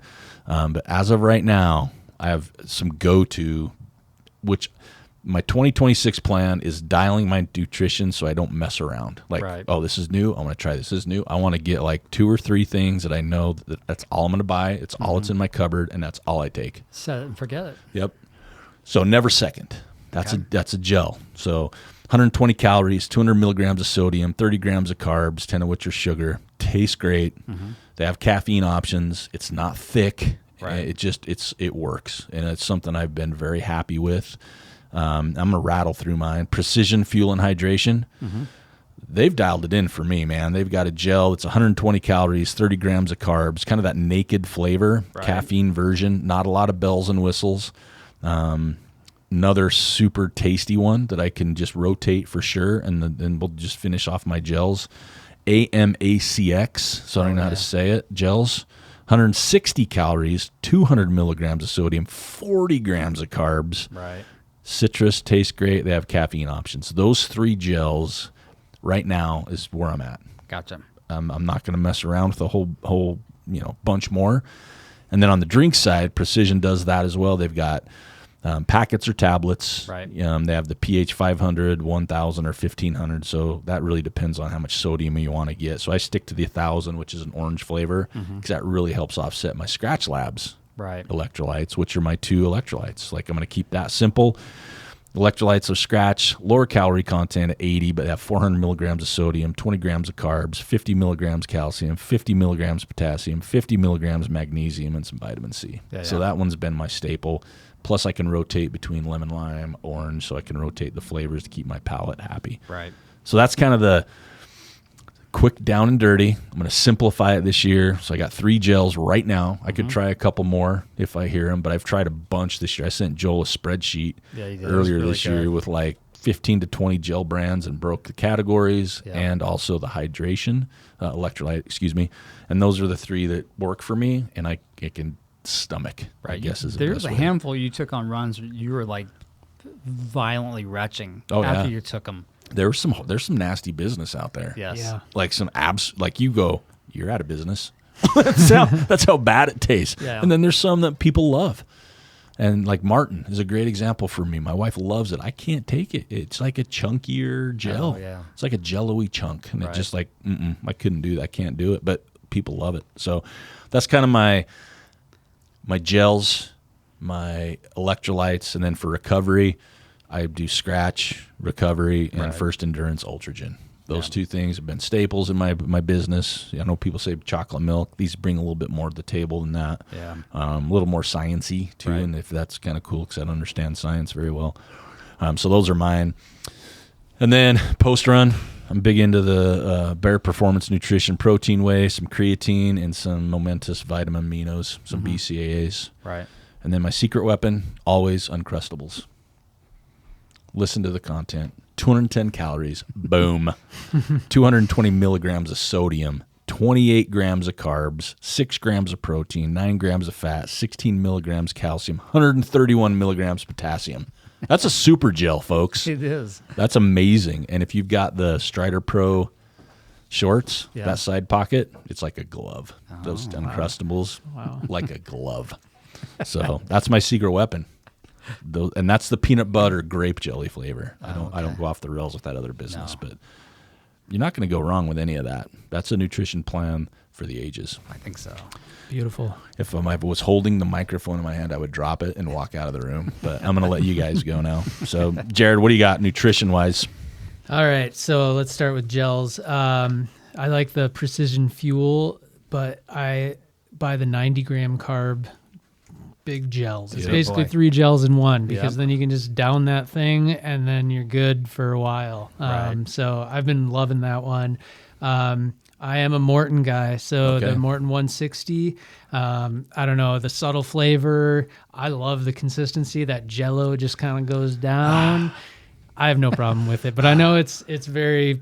But as of right now, I have some go-to, which my 2026 plan is dialing my nutrition so I don't mess around. Like, oh, this is new. I want to try this. This is new. I want to get like 2 or 3 things that I know that's all I'm going to buy. It's all that's in my cupboard, and that's all I take. Set it and forget it. Yep. So never second. That's a gel. So 120 calories, 200 milligrams of sodium, 30 grams of carbs, 10 of which are sugar. Tastes great. They have caffeine options. It's not thick. It works, and it's something I've been very happy with. I'm gonna rattle through mine. Precision Fuel and Hydration. They've dialed it in for me, man. They've got a gel that's 120 calories, 30 grams of carbs, kind of that naked flavor, caffeine version. Not a lot of bells and whistles. Another super tasty one that I can just rotate for sure, and then we'll just finish off my gels. AMACX, so I don't know how to say it. Gels, 160 calories, 200 milligrams of sodium, 40 grams of carbs. Right. Citrus tastes great. They have caffeine options. Those 3 gels right now is where I'm at. Gotcha. I'm not going to mess around with a whole bunch more. And then on the drink side, Precision does that as well. They've got packets or tablets. Right. They have the pH 500, 1000, or 1500. So that really depends on how much sodium you want to get. So I stick to the 1000, which is an orange flavor, because that really helps offset my Scratch Labs electrolytes, which are my 2 electrolytes. Like I'm going to keep that simple. Electrolytes of Scratch, lower calorie content at 80, but they have 400 milligrams of sodium, 20 grams of carbs, 50 milligrams calcium, 50 milligrams potassium, 50 milligrams magnesium, and some vitamin C. So that one's been my staple. Plus, I can rotate between lemon, lime, orange, so I can rotate the flavors to keep my palate happy. Right. So that's kind of quick, down and dirty. I'm going to simplify it this year. So I got 3 gels right now. I could try a couple more if I hear them, but I've tried a bunch this year. I sent Joel a spreadsheet earlier this year with like 15 to 20 gel brands and broke the categories and also the hydration, electrolyte, excuse me. And those are the 3 that work for me, and I can stomach, I guess is the There's best a way. handful you took on runs. You were like violently retching after you took them. There's some nasty business out there. Yes. Yeah. Like some abs, like you go, you're out of business. that's how bad it tastes. Yeah. And then there's some that people love. And like Martin is a great example for me. My wife loves it. I can't take it. It's like a chunkier gel. Oh, yeah. It's like a jello-y chunk. And it's just like, I couldn't do that. I can't do it. But people love it. So that's kind of my gels, my electrolytes. And then for recovery, I do scratch, recovery, and first endurance Ultragen. Those 2 things have been staples in my business. I know people say chocolate milk. These bring a little bit more to the table than that. Yeah. A little more science-y, too, and if that's kind of cool because I don't understand science very well. So those are mine. And then post-run, I'm big into the Bear Performance Nutrition protein whey, some creatine, and some momentous vitamin aminos, some BCAAs. Right. And then my secret weapon, always Uncrustables. Listen to the content. 210 calories, boom. 220 milligrams of sodium, 28 grams of carbs, 6 grams of protein, 9 grams of fat, 16 milligrams calcium, 131 milligrams potassium. That's a super gel, folks. It is. That's amazing. And if you've got the Strider Pro shorts, that side pocket, it's like a glove. Those Uncrustables, like a glove. So that's my secret weapon. And that's the peanut butter grape jelly flavor. I don't go off the rails with that other business, but you're not going to go wrong with any of that. That's a nutrition plan for the ages. I think so. Beautiful. If I was holding the microphone in my hand, I would drop it and walk out of the room. But I'm going to let you guys go now. So, Jared, what do you got nutrition-wise? All right, so let's start with gels. I like the Precision Fuel, but I buy the 90-gram carb big gels. It's basically 3 gels in one because then you can just down that thing and then you're good for a while. So I've been loving that one. I am a Morton guy, so the Morton 160, I don't know, the subtle flavor. I love the consistency. That Jell-O just kind of goes down. I have no problem with it, but I know it's very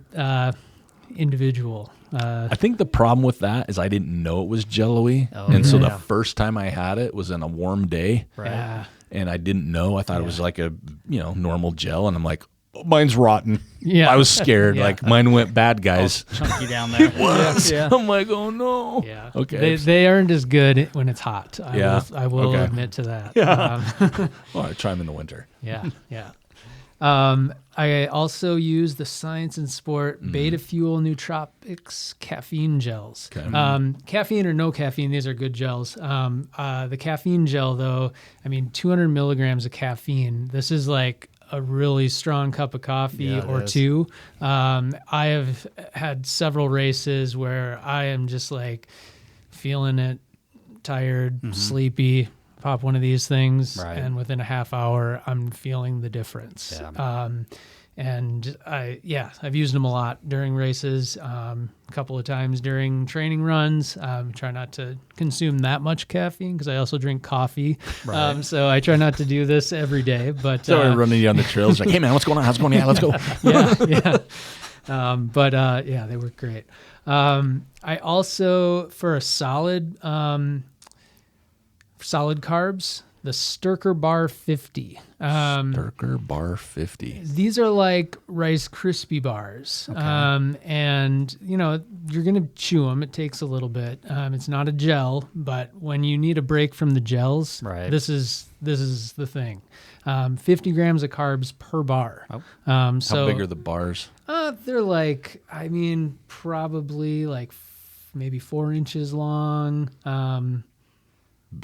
individual. I think the problem with that is I didn't know it was Jell-O-y, and so the first time I had it was on a warm day, and I didn't know. I thought it was like a normal gel, and I'm like, oh, mine's rotten. I was scared. Like mine went bad, guys. Chunky down there. It was. I'm like, oh no. Yeah. Okay. They aren't as good when it's hot. I will admit to that. Well, I try them in the winter. Yeah. I also use the Science and Sport Beta Fuel Nootropics caffeine gels. Okay. Caffeine or no caffeine, these are good gels. The caffeine gel, though, 200 milligrams of caffeine. This is like a really strong cup of coffee or 2. I have had several races where I am just like feeling it, tired, sleepy. Pop one of these things, and within a half hour, I'm feeling the difference. And I've used them a lot during races, a couple of times during training runs. Try not to consume that much caffeine because I also drink coffee. So I try not to do this every day. But so we're running you on the trails, like, hey man, what's going on? How's it going? Yeah, let's go. They work great. I also, for a solid carbs, the Sturker Bar 50. Sturker Bar 50. These are like Rice Krispie bars. And, you're going to chew them. It takes a little bit. It's not a gel, but when you need a break from the gels, this is the thing. 50 grams of carbs per bar. How big are the bars? They're like, probably like maybe 4 inches long.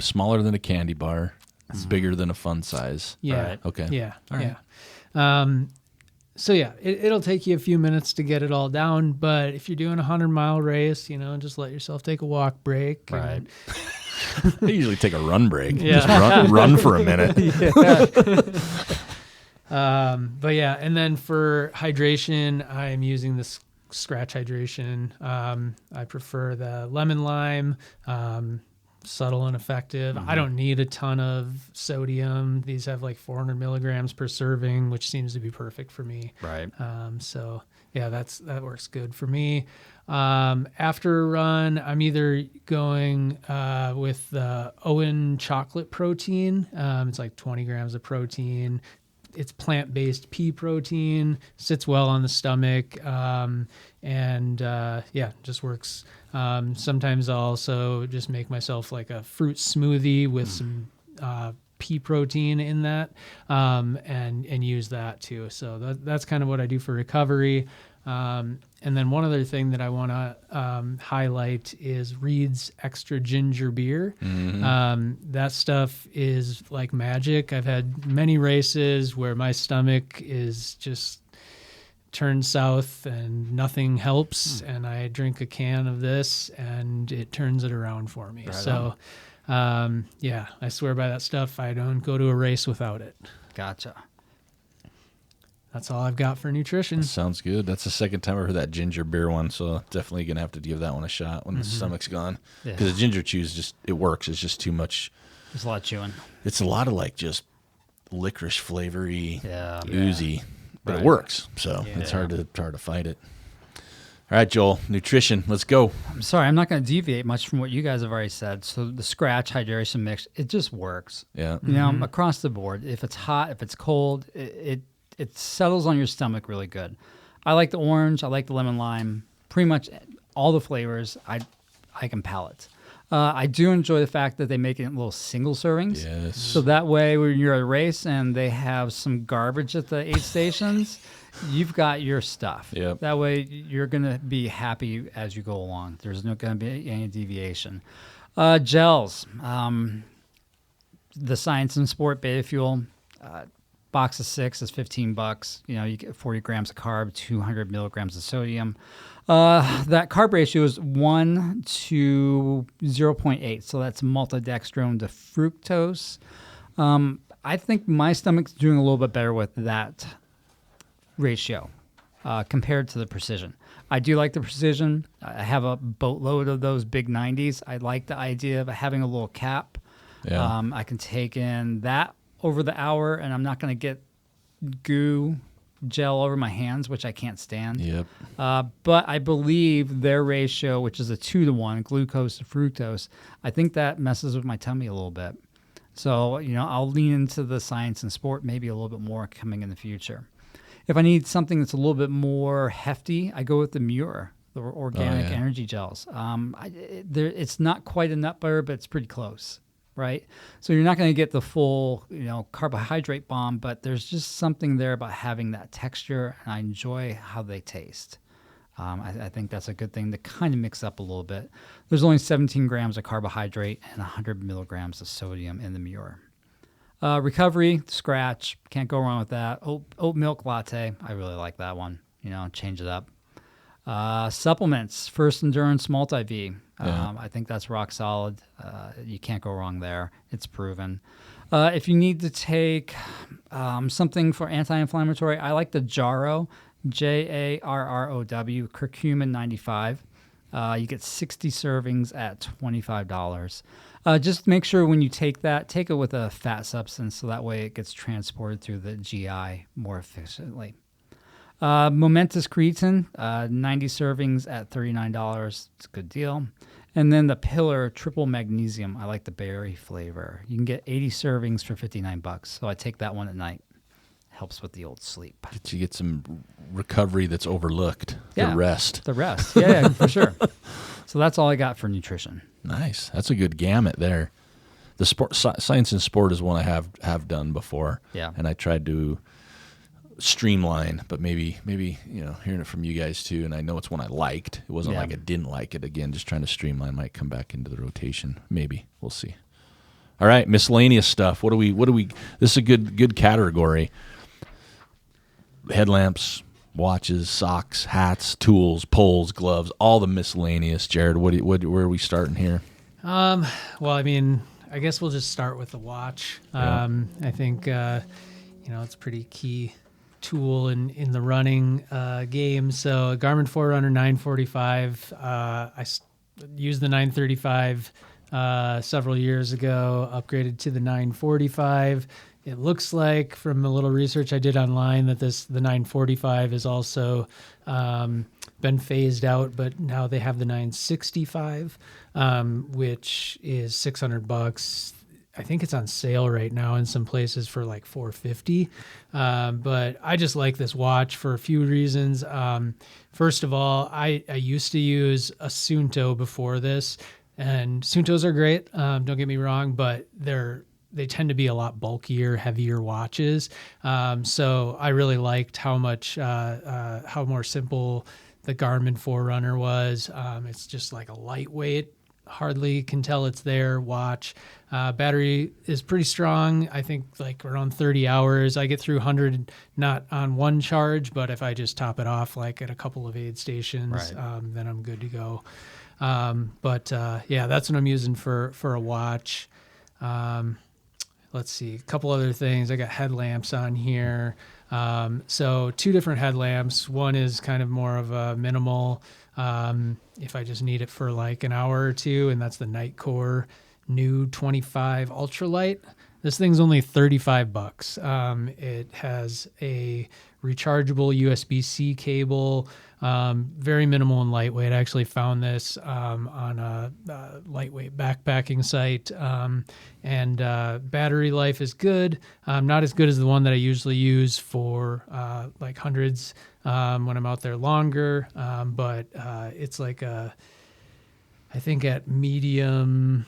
Smaller than a candy bar. It's bigger than a fun size. Okay. It'll take you a few minutes to get it all down, but if you're doing a 100-mile race, just let yourself take a walk break. I usually take a run break. Just run for a minute. And then for hydration, I'm using this scratch hydration. I prefer the lemon lime, subtle and effective. I don't need a ton of sodium. These have like 400 milligrams per serving, which seems to be perfect for me. Right. So yeah, that works good for me. After a run, I'm either going with the Owen chocolate protein. It's like 20 grams of protein. It's plant-based pea protein, sits well on the stomach, just works. Sometimes I'll also just make myself like a fruit smoothie with some pea protein in that, and use that too. So that's kind of what I do for recovery. And then one other thing that I want to highlight is Reed's Extra Ginger Beer. That stuff is like magic. I've had many races where my stomach is just turned south and nothing helps, and I drink a can of this and it turns it around for me. Right I swear by that stuff. I don't go to a race without it. Gotcha. That's all I've got for nutrition. Sounds good. That's the second time I've heard that ginger beer one, so definitely going to have to give that one a shot when the stomach's gone. Because the ginger chews, it works. It's just too much. There's a lot of chewing. It's a lot of like just licorice flavory, oozy, but Right. it works. So it's hard to fight it. All right, Joel, nutrition. Let's go. I'm sorry, I'm not going to deviate much from what you guys have already said. So the scratch hydration mix, it just works. Yeah. You know, across the board. If it's hot, if it's cold, it settles on your stomach really good. I like the orange. I like the lemon lime. Pretty much all the flavors I can palate. I do enjoy the fact that they make it in little single servings. Yes. So that way when you're at a race and they have some garbage at the aid stations, you've got your stuff. Yep. That way you're going to be happy as you go along. There's not going to be any deviation. Gels. The Science and Sport Beta Fuel. Box of 6 is $15. You know, you get 40 grams of carb, 200 milligrams of sodium. That carb ratio is 1 to 0.8, so that's maltodextrin to fructose. I think my stomach's doing a little bit better with that ratio compared to the Precision. I do like the Precision. I have a boatload of those big 90s. I like the idea of having a little cap. Yeah. I can take in that over the hour, and I'm not going to get goo gel over my hands, which I can't stand. Yep. But I believe their ratio, which is a 2-to-1, glucose to fructose, I think that messes with my tummy a little bit. So, you know, I'll lean into the Science and Sport maybe a little bit more coming in the future. If I need something that's a little bit more hefty, I go with the Muir, the organic energy gels. It's not quite a nut butter, but it's pretty close. Right? So you're not going to get the full, you know, carbohydrate bomb, but there's just something there about having that texture, and I enjoy how they taste. I think that's a good thing to kind of mix up a little bit. There's only 17 grams of carbohydrate and 100 milligrams of sodium in the Muir. Recovery, scratch, can't go wrong with that. Oat milk latte, I really like that one. You know, change it up. Supplements, First Endurance Multi-V. I think that's rock solid. You can't go wrong there. It's proven. If you need to take something for anti-inflammatory, I like the Jarrow, Jarrow, curcumin 95. You get 60 servings at $25. Just make sure when you take that, take it with a fat substance so that way it gets transported through the GI more efficiently. Momentous creatine, 90 servings at $39. It's a good deal. And then the Pillar Triple Magnesium. I like the berry flavor. You can get 80 servings for $59. So I take that one at night. Helps with the old sleep. You get some recovery that's overlooked. Yeah, the rest. The rest. Yeah, for sure. So that's all I got for nutrition. Nice. That's a good gamut there. The Science and Sport is one I have done before. Yeah. And I tried to streamline, but maybe you know, hearing it from you guys too, and I know it's one I liked. It wasn't like I didn't like it. Again, just trying to streamline might come back into the rotation. Maybe. We'll see. All right, miscellaneous stuff. What do we this is a good category. Headlamps, watches, socks, hats, tools, poles, gloves, all the miscellaneous. Jared, where are we starting here? Well, I mean, I guess we'll just start with the watch. I think you know, it's pretty key tool in the running game. So a Garmin Forerunner 945. Used the 935 several years ago, upgraded to the 945. It looks like from a little research I did online that the 945 is also been phased out, but now they have the 965, which is $600. I think it's on sale right now in some places for like $450. But I just like this watch for a few reasons. First of all, I used to use a Suunto before this, and Suuntos are great. Don't get me wrong, but they tend to be a lot bulkier, heavier watches. So I really liked how more simple the Garmin Forerunner was. It's just like a lightweight, hardly can tell it's there watch. Battery is pretty strong. I think like around 30 hours. I get through 100, not on one charge, but if I just top it off like at a couple of aid stations, then I'm good to go. Yeah, that's what I'm using for a watch. Let's see, a couple other things. I got headlamps on here. So 2 different headlamps. One is kind of more of a minimal, if I just need it for like an hour or two, and that's the Nightcore New 25 Ultralight. This thing's only $35. It has a rechargeable USB-C cable, very minimal and lightweight. I actually found this on a lightweight backpacking site, and battery life is good. Not as good as the one that I usually use for like hundreds when I'm out there longer, but it's like I think at medium,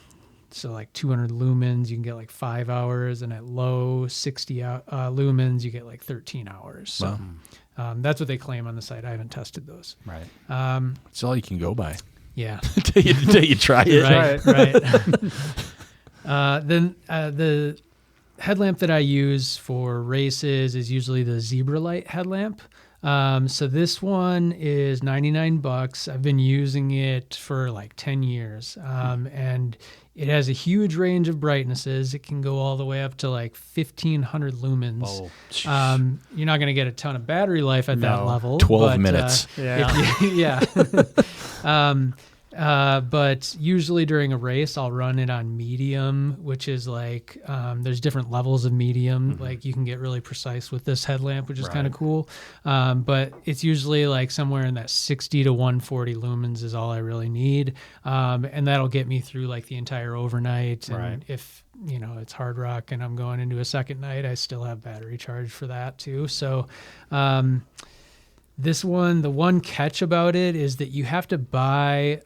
so like 200 lumens, you can get like 5 hours, and at low 60 lumens, you get like 13 hours. So that's what they claim on the site. I haven't tested those. Right. It's all you can go by. Yeah. Till you try it. Right. Then the headlamp that I use for races is usually the Zebra Light headlamp. So this one is $99. I've been using it for like 10 years. And it has a huge range of brightnesses. It can go all the way up to like 1,500 lumens. Oh. You're not going to get a ton of battery life at that level. 12 minutes. Yeah. But usually during a race, I'll run it on medium, which is like, there's different levels of medium. Mm-hmm. Like you can get really precise with this headlamp, which is kind of cool. But it's usually like somewhere in that 60 to 140 lumens is all I really need. And that'll get me through like the entire overnight. And if, it's hard rock and I'm going into a second night, I still have battery charge for that too. So, this one, the one catch about it is that you have to buy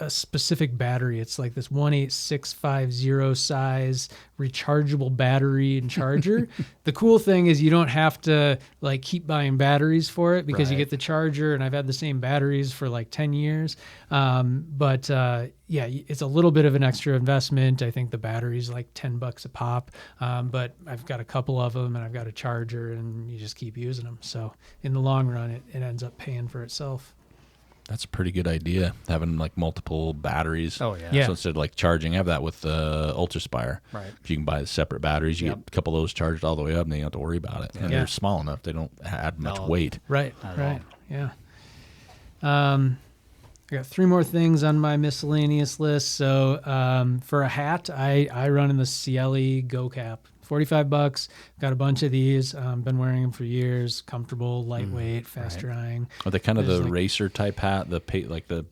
a specific battery. It's like this 18650 size rechargeable battery and charger. The cool thing is you don't have to like keep buying batteries for it because you get the charger, and I've had the same batteries for like 10 years. Yeah, it's a little bit of an extra investment. I think the battery's like $10 a pop. But I've got a couple of them and I've got a charger, and you just keep using them. So in the long run, it ends up paying for itself. That's a pretty good idea, having like multiple batteries. Oh, yeah. So instead of like charging, I have that with the Ultraspire. Right. If you can buy separate batteries, you get a couple of those charged all the way up, and then you don't have to worry about it. And they're small enough; they don't add much weight. Right. Yeah. I got 3 more things on my miscellaneous list. So for a hat, I run in the Cieli Go Cap. $45. Got a bunch of these. Been wearing them for years. Comfortable, lightweight, fast drying. Are they kind of the racer type hat? The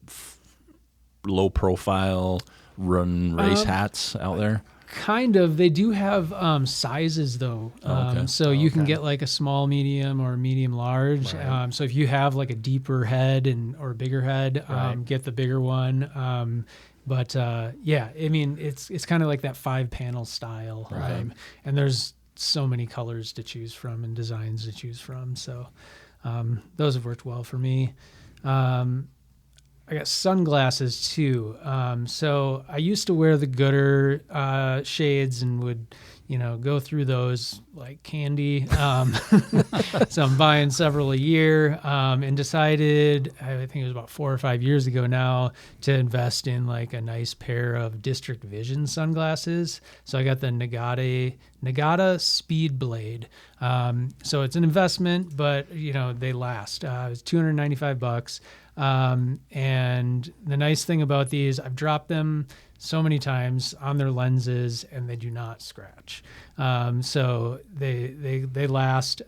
low profile run race hats out there? Kind of. They do have sizes though. So you can get like a small, medium, or medium large. Right. So if you have like a deeper head or a bigger head, get the bigger one. Yeah, I mean, it's kind of like that 5-panel style. Right. And there's so many colors to choose from and designs to choose from. So those have worked well for me. I got sunglasses too. So I used to wear the Gooder shades and would, go through those like candy. So I'm buying several a year, and decided, I think it was about 4 or 5 years ago now, to invest in like a nice pair of District Vision sunglasses. So I got the Nagata Speed Blade. So it's an investment, but they last. It was $295. And the nice thing about these, I've dropped them so many times on their lenses and they do not scratch. So they last.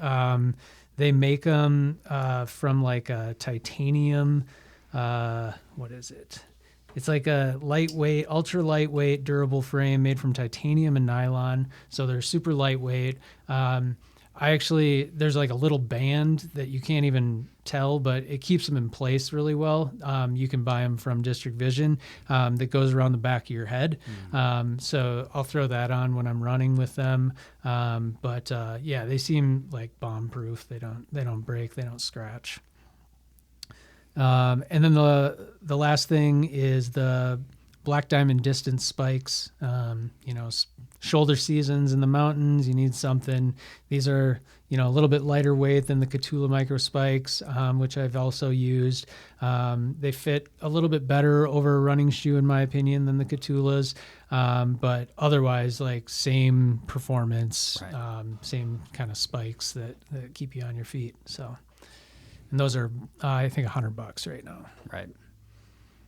They make them from like a titanium. What is it? It's like a lightweight, ultra lightweight, durable frame made from titanium and nylon. So they're super lightweight. There's like a little band that you can't even tell, but it keeps them in place really well. You can buy them from District Vision that goes around the back of your head. So I'll throw that on when I'm running with them. But they seem like bomb-proof. They don't break. They don't scratch. And then the last thing is the Black Diamond Distance spikes. Shoulder seasons in the mountains, you need something. These are, a little bit lighter weight than the Catula Micro Spikes, which I've also used. They fit a little bit better over a running shoe, in my opinion, than the Catulas. But otherwise, like same performance, Right. Same kind of spikes that keep you on your feet. So, and those are, I think, $100 right now. Right.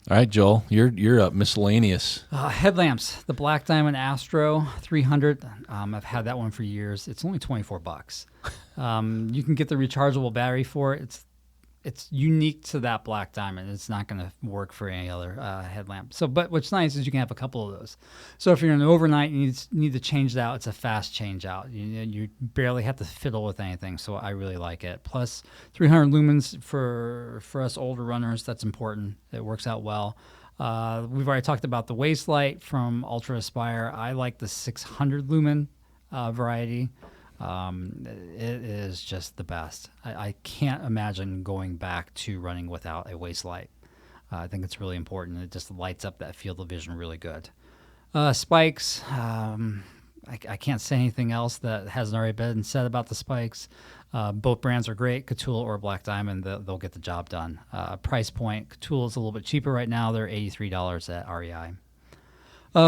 All right, Joel, you're up. Miscellaneous. Headlamps, the Black Diamond Astro 300. I've had that one for years. It's only $24. You can get the rechargeable battery for it. It's unique to that Black Diamond. It's not going to work for any other headlamp. But what's nice is you can have a couple of those. So if you're in an overnight, you need to change it out. It's a fast change out. You barely have to fiddle with anything. So I really like it. Plus 300 lumens for us older runners. That's important. It works out well. We've already talked about the waist light from Ultra Aspire. I like the 600 lumen variety. It is just the best. I can't imagine going back to running without a waist light. I think it's really important. It just lights up that field of vision really good. Spikes, I can't say anything else that hasn't already been said about the spikes. Both brands are great, Catula or Black Diamond. They'll get the job done. Price point, Catula is a little bit cheaper right now. They're $83 at REI.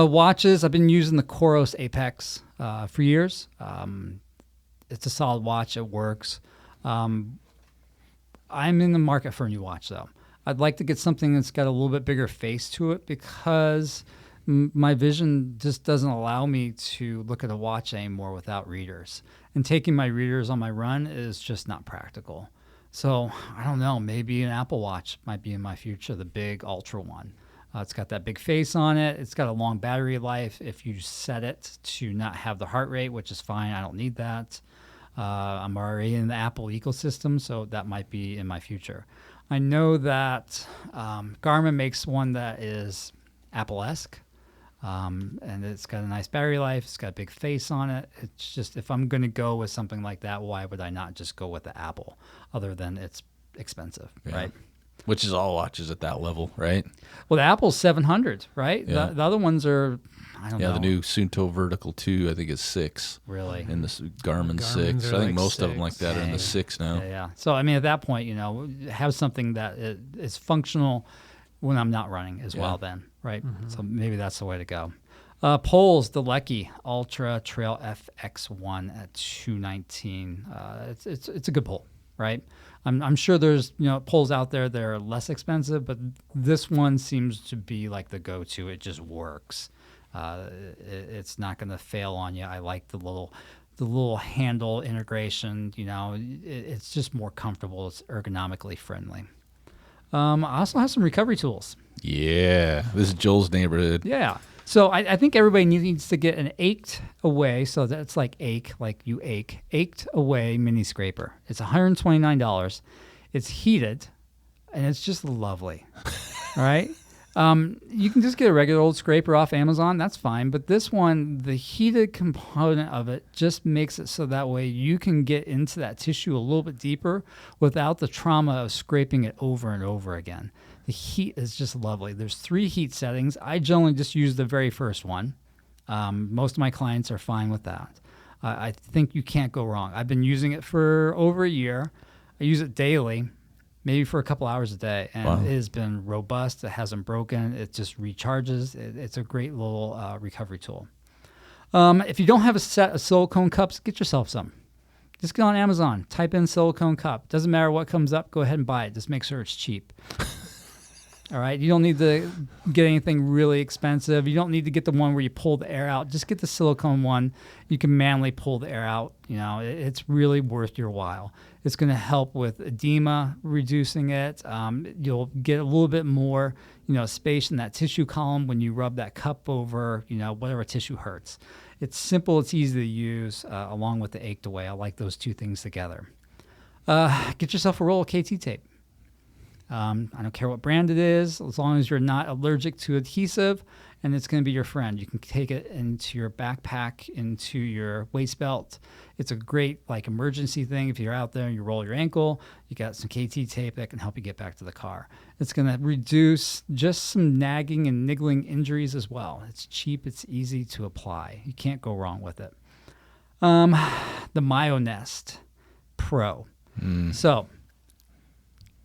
Watches, I've been using the Coros Apex for years. It's a solid watch. It works. I'm in the market for a new watch, though. I'd like to get something that's got a little bit bigger face to it because my vision just doesn't allow me to look at a watch anymore without readers. And taking my readers on my run is just not practical. So I don't know. Maybe an Apple Watch might be in my future, the big Ultra one. It's got that big face on it. It's got a long battery life. If you set it to not have the heart rate, which is fine, I don't need that. I'm already in the Apple ecosystem, so that might be in my future. I know that Garmin makes one that is Apple-esque, and it's got a nice battery life. It's got a big face on it. It's just, if I'm going to go with something like that, why would I not just go with the Apple, other than it's expensive, right? Which is all watches at that level, right? Well, the Apple's 700, right? Yeah. The other ones are, I don't know. Yeah, the new Sunto Vertical 2, I think, is 6. Really? And the Garmin 6. I think most of them like that are in the 6 now. Yeah. So, I mean, at that point, have something that is functional when I'm not running as well then, right? Mm-hmm. So maybe that's the way to go. Poles, the Lecky Ultra Trail FX1 at $219. It's a good pole, right? I'm sure there's poles out there that are less expensive, but this one seems to be like the go-to. It just works. It's not going to fail on you. I like the little handle integration. It's just more comfortable. It's ergonomically friendly. I also have some recovery tools. Yeah, this is Joel's neighborhood. Yeah. So I think everybody needs to get an ached away. So that's like ached away mini scraper. It's $129. It's heated, and it's just lovely. All right. You can just get a regular old scraper off Amazon. That's fine. But this one, the heated component of it just makes it so that way you can get into that tissue a little bit deeper without the trauma of scraping it over and over again. The heat is just lovely. There's 3 heat settings. I generally just use the very first one. Most of my clients are fine with that. I think you can't go wrong. I've been using it for over a year. I use it daily, maybe for a couple hours a day, and it has been robust. It hasn't broken. It just recharges. It's a great little recovery tool. If you don't have a set of silicone cups, get yourself some. Just go on Amazon, type in silicone cup. Doesn't matter what comes up, go ahead and buy it. Just make sure it's cheap. All right, you don't need to get anything really expensive. You don't need to get the one where you pull the air out. Just get the silicone one. You can manually pull the air out. It's really worth your while. It's going to help with edema, reducing it. You'll get a little bit more, space in that tissue column when you rub that cup over, whatever tissue hurts. It's simple. It's easy to use, along with the ache away. I like those two things together. Get yourself a roll of KT tape. I don't care what brand it is, as long as you're not allergic to adhesive, and it's going to be your friend. You can take it into your backpack, into your waist belt. It's a great emergency thing. If you're out there and you roll your ankle, you got some KT tape that can help you get back to the car. It's going to reduce just some nagging and niggling injuries as well. It's cheap. It's easy to apply. You can't go wrong with it. The MyoNest Pro. So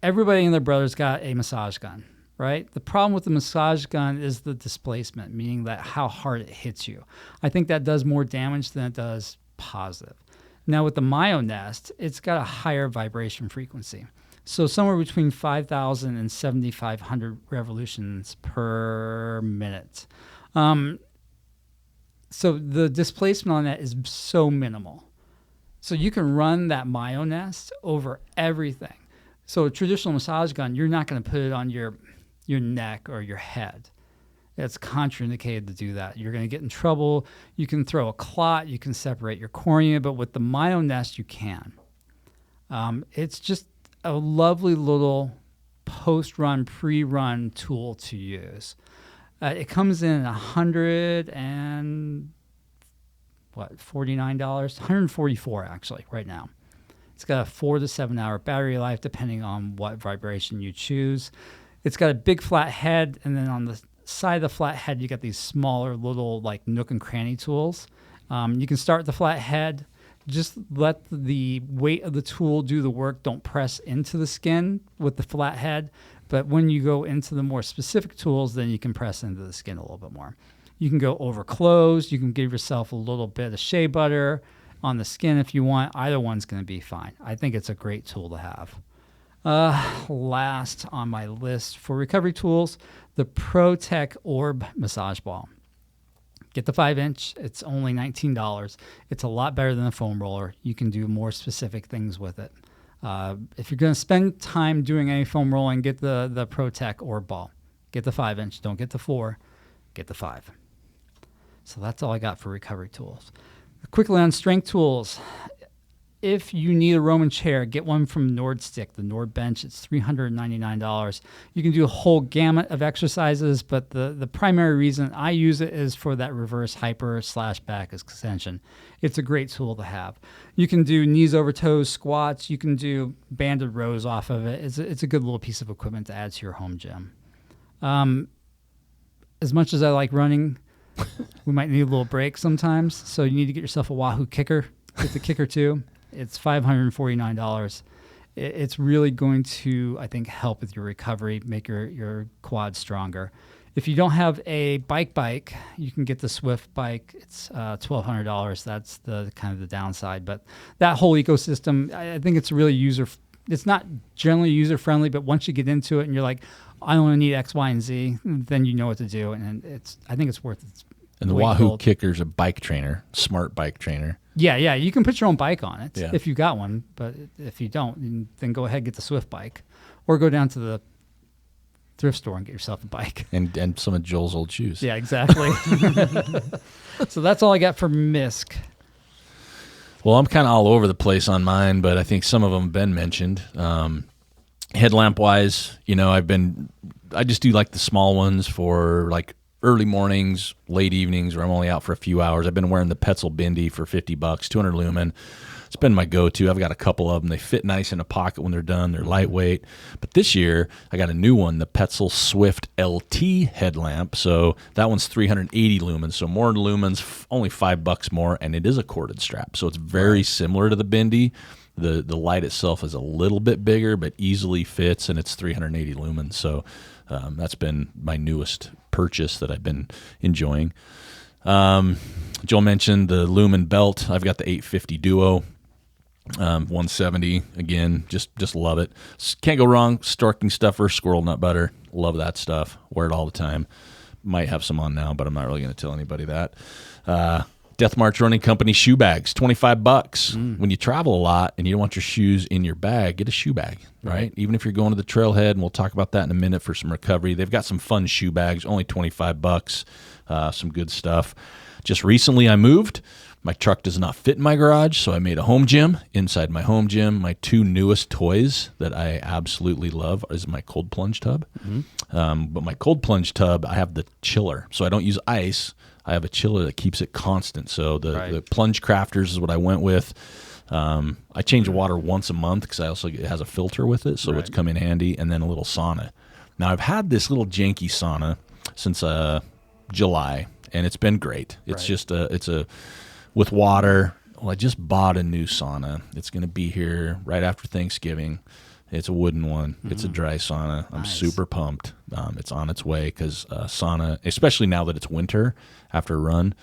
everybody and their brother's got a massage gun, right? The problem with the massage gun is the displacement, meaning that how hard it hits you. I think that does more damage than it does positive. Now with the MyoNest, it's got a higher vibration frequency. So somewhere between 5,000 and 7,500 revolutions per minute. So the displacement on that is so minimal. So you can run that MyoNest over everything. So a traditional massage gun, you're not going to put it on your neck or your head. It's contraindicated to do that. You're going to get in trouble. You can throw a clot. You can separate your cornea. But with the MyoNest, you can. It's just a lovely little post-run, pre-run tool to use. It comes in $149, $144 actually right now. It's got a 4 to 7 hour battery life, depending on what vibration you choose. It's got a big flat head, and then on the side of the flat head, you got these smaller little nook and cranny tools. You can start the flat head. Just let the weight of the tool do the work. Don't press into the skin with the flat head. But when you go into the more specific tools, then you can press into the skin a little bit more. You can go over clothes. You can give yourself a little bit of shea butter on the skin if you want. Either one's going to be fine. I think it's a great tool to have. Last on my list for recovery tools, the ProTech Orb Massage Ball. Get the 5-inch. It's only $19. It's a lot better than a foam roller. You can do more specific things with it. If you're going to spend time doing any foam rolling, get the ProTech Orb Ball. Get the 5-inch. Don't get the 4. Get the 5. So that's all I got for recovery tools. Quickly on strength tools, if you need a Roman chair, get one from Nordstick, the Nord Bench. It's $399. You can do a whole gamut of exercises, but the primary reason I use it is for that reverse hyper / back extension. It's a great tool to have. You can do knees over toes squats. You can do banded rows off of it. It's a good little piece of equipment to add to your home gym. As much as I like running, we might need a little break sometimes, so you need to get yourself a Wahoo kicker. Get the kicker too. It's $549. It's really going to, I think, help with your recovery, make your quads stronger. If you don't have a bike, you can get the Swift bike. It's $1,200. That's the kind of the downside. But that whole ecosystem, I think it's really it's not generally user-friendly, but once you get into it and you're like, I only need X, Y, and Z, then you know what to do. And I think it's worth it. And the Wahoo Kicker's a bike trainer, smart bike trainer. Yeah. You can put your own bike on it if you got one. But if you don't, then go ahead and get the Swift bike. Or go down to the thrift store and get yourself a bike. And some of Joel's old shoes. Yeah, exactly. So that's all I got for MISC. Well, I'm kind of all over the place on mine, but I think some of them have been mentioned. Headlamp-wise, I just do the small ones for early mornings, late evenings, where I'm only out for a few hours. I've been wearing the Petzl Bindi for $50, 200 lumen. It's been my go-to. I've got a couple of them. They fit nice in a pocket when they're done. They're lightweight. But this year, I got a new one, the Petzl Swift LT headlamp. So that one's 380 lumens. So more lumens, only $5 more, and it is a corded strap. So it's very similar to the Bindi. The light itself is a little bit bigger, but easily fits, and it's 380 lumens. So that's been my newest purchase that I've been enjoying. Joel mentioned the lumen belt. I've got the 850 Duo, 170. Again, just love it. Can't go wrong. Storking stuffer, squirrel nut butter. Love that stuff. Wear it all the time. Might have some on now, but I'm not really going to tell anybody that. Death March Running Company shoe bags, $25. When you travel a lot and you don't want your shoes in your bag, get a shoe bag, right? Even if you're going to the trailhead, and we'll talk about that in a minute for some recovery. They've got some fun shoe bags, only $25, some good stuff. Just recently I moved. My truck does not fit in my garage, so I made a home gym. Inside my home gym, my two newest toys that I absolutely love is my cold plunge tub. But my cold plunge tub, I have the chiller, so I don't use ice. I have a chiller that keeps it constant. So the Plunge Crafters is what I went with. I change the water once a month because it has a filter with it, so it's come in handy, and then a little sauna. Now, I've had this little janky sauna since July, and it's been great. It's just with water. Well, I just bought a new sauna. It's going to be here right after Thanksgiving. It's a wooden one. It's a dry sauna. I'm super pumped. It's on its way because sauna, especially now that it's winter after a run,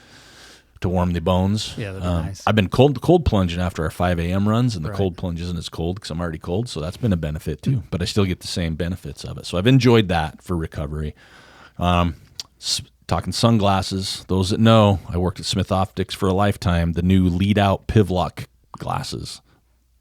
to warm the bones. Yeah, that'd be nice. I've been cold plunging after our 5 a.m. runs, and the cold plunge isn't as cold because I'm already cold, so that's been a benefit too. But I still get the same benefits of it. So I've enjoyed that for recovery. Talking sunglasses, those that know, I worked at Smith Optics for a lifetime. The new lead-out Pivlock glasses.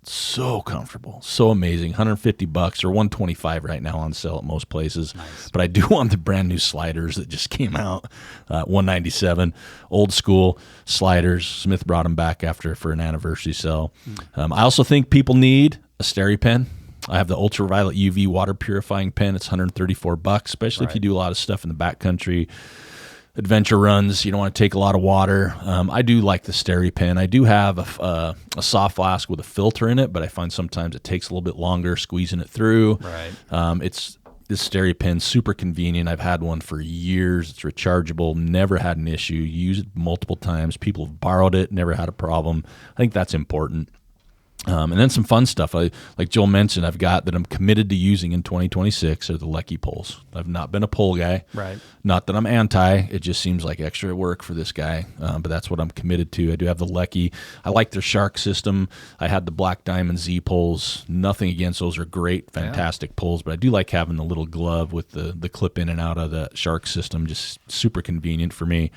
So comfortable, so amazing. $150 or $125 right now on sale at most places. Nice. But I do want the brand new sliders that just came out, $197, old school sliders. Smith brought them back for an anniversary sale. I also think people need a SteriPen. I have the ultraviolet UV water purifying pen. It's $134, especially if you do a lot of stuff in the backcountry. Adventure runs, you don't want to take a lot of water. I do like the SteriPen. I do have a soft flask with a filter in it, but I find sometimes it takes a little bit longer squeezing it through. This SteriPen, super convenient. I've had one for years. It's rechargeable, never had an issue. Used it multiple times. People have borrowed it, never had a problem. I think that's important. And then some fun stuff, like Joel mentioned, I've got that I'm committed to using in 2026 are the Lecky poles. I've not been a pole guy. Not that I'm anti. It just seems like extra work for this guy, but that's what I'm committed to. I do have the Lecky. I like their Shark system. I had the Black Diamond Z poles. Nothing against those are great, fantastic poles, but I do like having the little glove with the clip in and out of the Shark system. Just super convenient for me.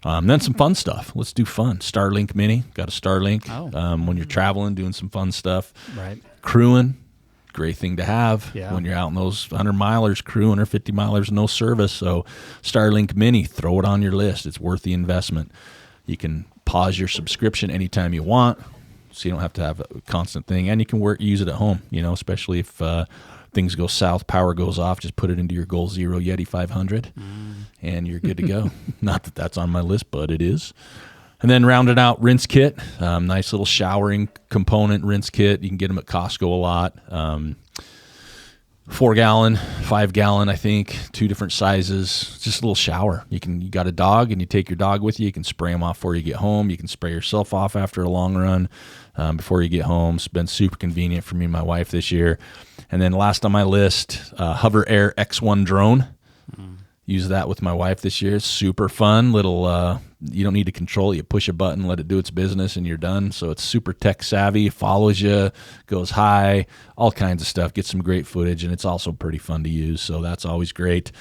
Then some fun stuff. Let's do fun. Starlink Mini. Got a Starlink. When you're traveling, doing some fun stuff. Crewing. Great thing to have when you're out in those 100-milers crewing or 50-milers, no service. So Starlink Mini, throw it on your list. It's worth the investment. You can pause your subscription anytime you want, so you don't have to have a constant thing. And you can use it at home, especially if things go south, power goes off, just put it into your Goal Zero Yeti 500 and you're good to go. Not that that's on my list, but it is. And then rounded out rinse kit, nice little showering component rinse kit. You can get them at Costco a lot. 4-gallon, 5-gallon, I think, 2 different sizes. Just a little shower. You got a dog and you take your dog with you. You can spray them off before you get home. You can spray yourself off after a long run before you get home. It's been super convenient for me and my wife this year. And then last on my list, Hover Air X1 drone. Use that with my wife this year. It's super fun. Little, you don't need to control it. You push a button, let it do its business, and you're done. So it's super tech savvy, follows you, goes high, all kinds of stuff. Get some great footage, and it's also pretty fun to use. So that's always great.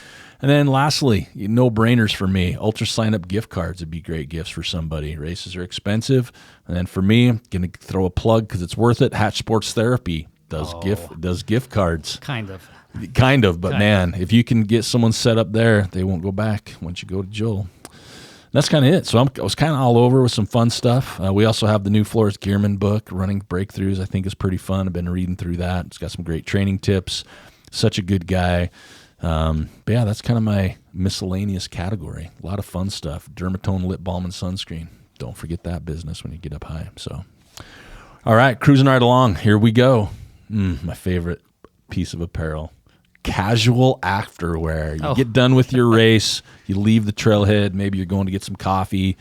And then lastly, no-brainers for me. Ultra sign-up gift cards would be great gifts for somebody. Races are expensive. And then for me, I'm going to throw a plug because it's worth it. Hatch Sports Therapy does gift cards. Kind of, but man, if you can get someone set up there, they won't go back once you go to Joel. That's kind of it. So I was kind of all over with some fun stuff. We also have the new Flores Gearman book, Running Breakthroughs. I think is pretty fun. I've been reading through that. It's got some great training tips. Such a good guy. But yeah, that's kind of my miscellaneous category. A lot of fun stuff. Dermatone lip balm and sunscreen. Don't forget that business when you get up high. So, All right, cruising right along. Here we go. My favorite piece of apparel. Casual afterwear. You get done with your race, you leave the trailhead, maybe you're going to get some coffee,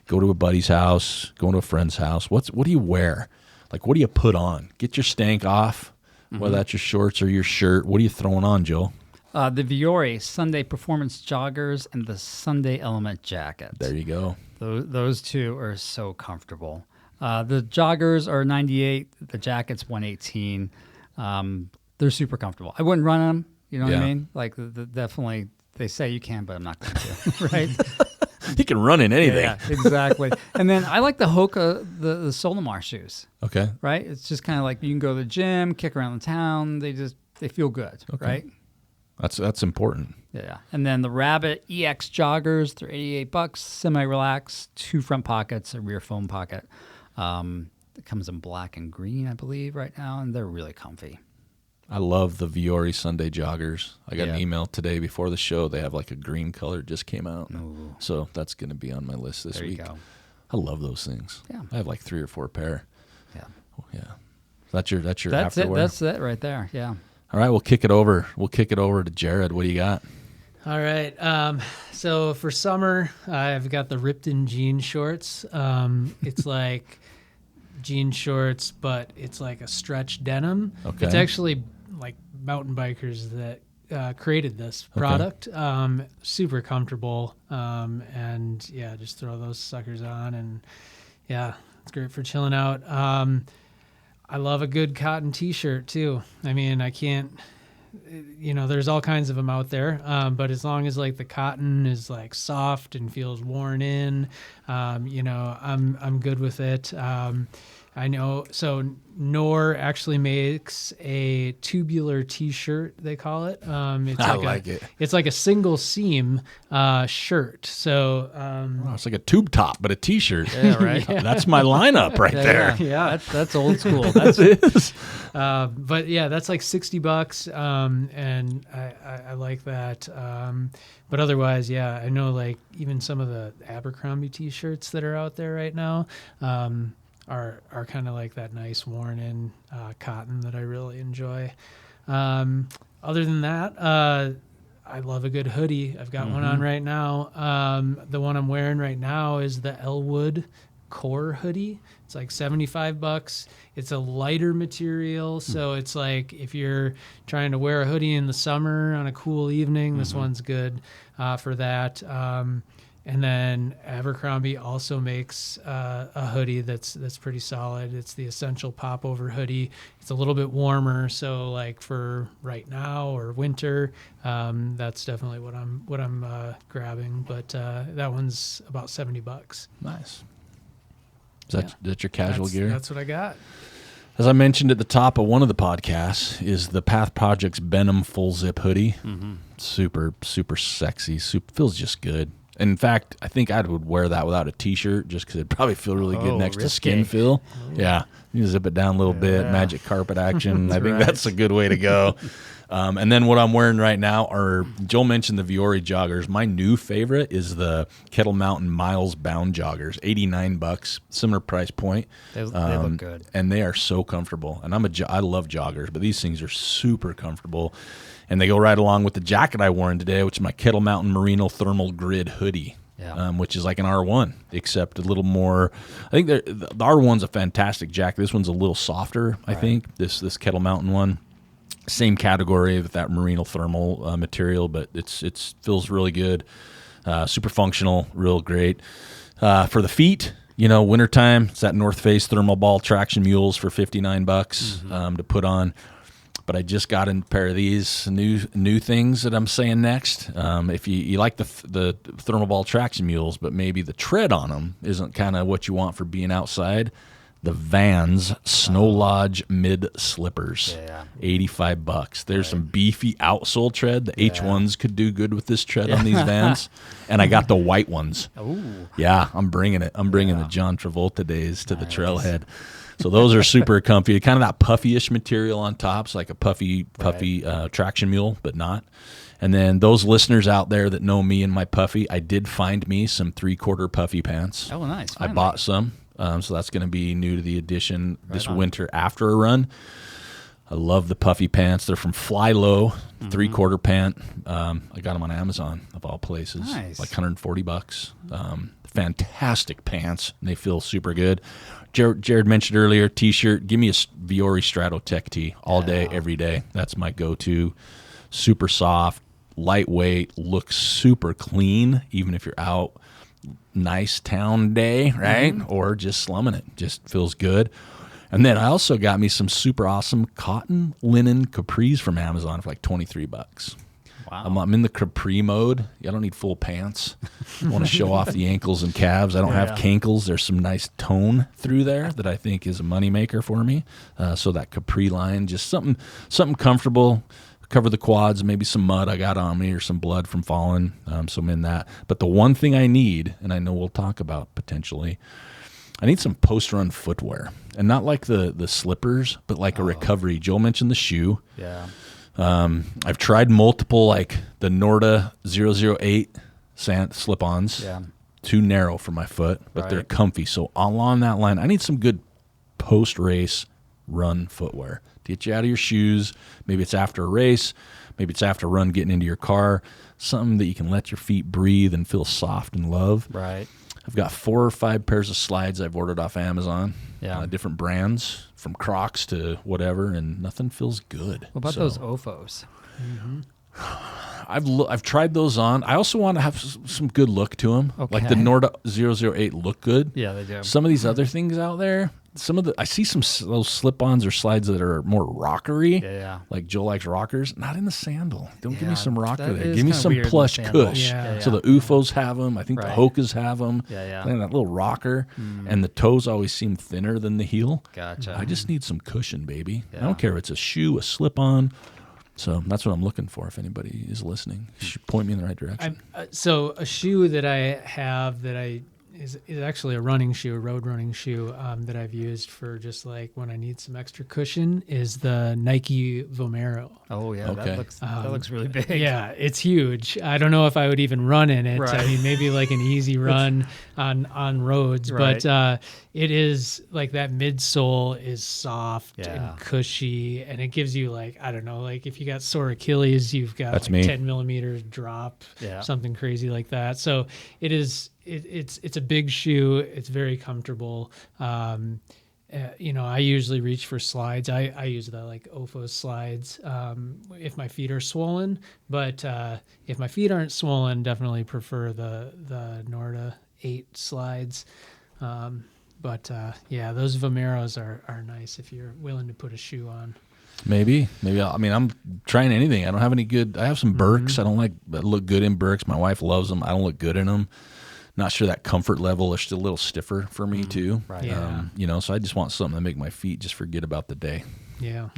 go to a buddy's house, go to a friend's house. What do you wear? Like, what do you put on? Get your stank off, whether that's your shorts or your shirt. What are you throwing on, Joe? The Viore Sunday Performance Joggers and the Sunday Element Jacket. There you go. Those two are so comfortable. The joggers are 98. The jacket's 118. They're super comfortable. I wouldn't run them. You know what I mean? Like, definitely, they say you can, but I'm not going to. Right? You can run in anything. Yeah, exactly. And then I like the Hoka, the Solimar shoes. Okay. Right? It's just kind of like you can go to the gym, kick around the town. They feel good. Okay. Right? That's important. Yeah. And then the Rabbit EX joggers, they're $88, semi-relaxed, 2 front pockets, a rear foam pocket. It comes in black and green, I believe, right now, and they're really comfy. I love the Viore Sunday joggers. I got an email today before the show. They have like a green color just came out. Ooh. So that's going to be on my list this week. There you go. I love those things. Yeah. I have like 3 or 4 pair. Yeah. Yeah. That's your That's afterwear? it. That's it right there. Yeah. All right, we'll kick it over. We'll kick it over to Jared. What do you got? All right. So for summer, I've got the Ripton jean shorts. It's like jean shorts, but it's like a stretch denim. Okay. It's actually like mountain bikers that created this product. Super comfortable. And yeah, just throw those suckers on, and yeah, it's great for chilling out. I love a good cotton t-shirt too. I mean, I can't, there's all kinds of them out there. But as long as like the cotton is like soft and feels worn in, I'm good with it. I know. So Knorr actually makes a tubular T-shirt. They call it. It's like a single seam shirt. So it's like a tube top, but a T-shirt. Yeah, right. Yeah. That's my lineup right there. Yeah. That's old school. That is. But yeah, that's like $60, and I like that. But otherwise, yeah, I know like even some of the Abercrombie T-shirts that are out there right now. Are kind of like that nice worn-in cotton that I really enjoy. Other than that, I love a good hoodie. I've got one on right now. The one I'm wearing right now is the Elwood Core hoodie. It's like $75. It's a lighter material, so it's like if you're trying to wear a hoodie in the summer on a cool evening, this one's good for that. And then Abercrombie also makes a hoodie that's pretty solid. It's the Essential Popover hoodie. It's a little bit warmer, so like for right now or winter, that's definitely what I'm grabbing. But that one's about $70. Nice. Is that your casual gear? That's what I got. As I mentioned at the top of one of the podcasts, is the Path Project's Benham Full Zip hoodie. Super, super sexy. Feels just good. In fact, I think I would wear that without a T-shirt just because it'd probably feel really good next to skin feel. Yeah. You zip it down a little bit, magic carpet action. I think that's a good way to go. And then what I'm wearing right now are, Joel mentioned the Viore joggers. My new favorite is the Kettle Mountain Miles Bound joggers, $89, similar price point. They look good. And they are so comfortable. And I love joggers, but these things are super comfortable. And they go right along with the jacket I wore in today, which is my Kettle Mountain Merino Thermal Grid hoodie, which is like an R1, except a little more. I think the R1's a fantastic jacket. This one's a little softer, I think, this Kettle Mountain one. Same category with that merino thermal material, but it feels really good, super functional, real great. For the feet, wintertime, it's that North Face thermal ball traction mules for $59 to put on. But I just got a pair of these new things that I'm saying next. If you like the thermal ball traction mules, but maybe the tread on them isn't kind of what you want for being outside, the Vans Snow Lodge Mid Slippers, $85. There's some beefy outsole tread. The H1s could do good with this tread on these Vans. And I got the white ones. Ooh. Yeah, I'm bringing it. I'm bringing the John Travolta days to the trailhead. So those are super comfy. Kind of that puffy-ish material on top. It's like a puffy traction mule, but not. And then those listeners out there that know me and my puffy, I did find me some 3/4 puffy pants. Oh, nice. I bought some. So that's going to be new to the edition this on. winter after a run. I love the puffy pants. They're from Fly Low, 3/4 pant. I got them on Amazon, of all places. Nice. Like $140. Fantastic pants. And they feel super good. Jared mentioned earlier, T-shirt. Give me a Viore Strato Tech tee all day, every day. That's my go-to. Super soft, lightweight, looks super clean, even if you're out. Nice town day, right? Or just slumming it. Just feels good. And then I also got me some super awesome cotton linen capris from Amazon for like $23. Wow. I'm in the capri mode. I don't need full pants. I want to show off the ankles and calves. I don't have cankles. There's some nice tone through there that I think is a moneymaker for me. So that capri line, just something comfortable. Cover the quads, maybe some mud I got on me or some blood from falling. So I'm in that. But the one thing I need, and I know we'll talk about potentially, I need some post-run footwear. And not like the slippers, but like a recovery. Joel mentioned the shoe. Yeah. I've tried multiple, like the Norda 008 slip-ons. Yeah. Too narrow for my foot, but they're Right. comfy. So along that line, I need some good post-race run footwear to get you out of your shoes. Maybe it's after a race. Maybe it's after a run getting into your car. Something that you can let your feet breathe and feel soft and love. Right. I've got 4 or 5 pairs of slides I've ordered off Amazon. Yeah. Different brands, from Crocs to whatever, and nothing feels good. What about So those OFOs? I've tried those on. I also want to have some good look to them. Like the Okay. Norda 008 look good. Yeah, they do. Some of these other things out there, I see some those slip-ons or slides that are more rockery. Yeah. Like Joe likes rockers. Not in the sandal. Don't give me Yeah, some rocker that there. is Give me kinda some weird in the plush sandal. cush. Yeah. So the UFOs have them. I think Right. the Hokas have them. Yeah. And that little rocker. And the toes always seem thinner than the heel. Gotcha. I just need some cushion, baby. I Yeah. don't care if it's a shoe, a slip-on. So that's what I'm looking for. If anybody is listening, you should point me in the right direction. So a shoe that I have is actually a running shoe, a road running shoe that I've used for just like when I need some extra cushion is the Nike Vomero. Oh yeah, Okay. that looks really big. Yeah, it's huge. I don't know if I would even run in it. Right. I mean, maybe like an easy run on roads, Right. but it is like that midsole is soft Yeah. and cushy, and it gives you like, I don't know, like if you got sore Achilles, you've got That's like me. 10 millimeters drop, Yeah. something crazy like that. So it is. It's a big shoe. It's very comfortable. I usually reach for slides. I use the like OFO slides if my feet are swollen. But if my feet aren't swollen, definitely prefer the Norda 8 slides. But those Vomeros are nice if you're willing to put a shoe on. Maybe. I'm trying anything. I don't have any good. I have some Birks. I look good in Birks. My wife loves them. I don't look good in them. Not sure that comfort level is still a little stiffer for me too. Right. Yeah. So I just want something to make my feet just forget about the day. Yeah.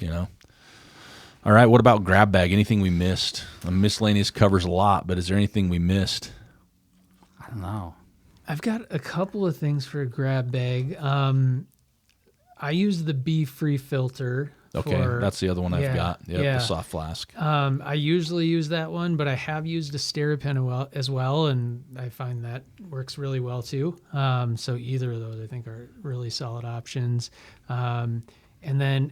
All right. What about grab bag? Anything we missed? Miscellaneous covers a lot, but is there anything we missed? I don't know. I've got a couple of things for a grab bag. I use the Be Free filter. Okay, that's the other one I've got. Yep, yeah. the soft flask. I usually use that one, but I have used a Sterapen as well, and I find that works really well too. So either of those I think are really solid options. And then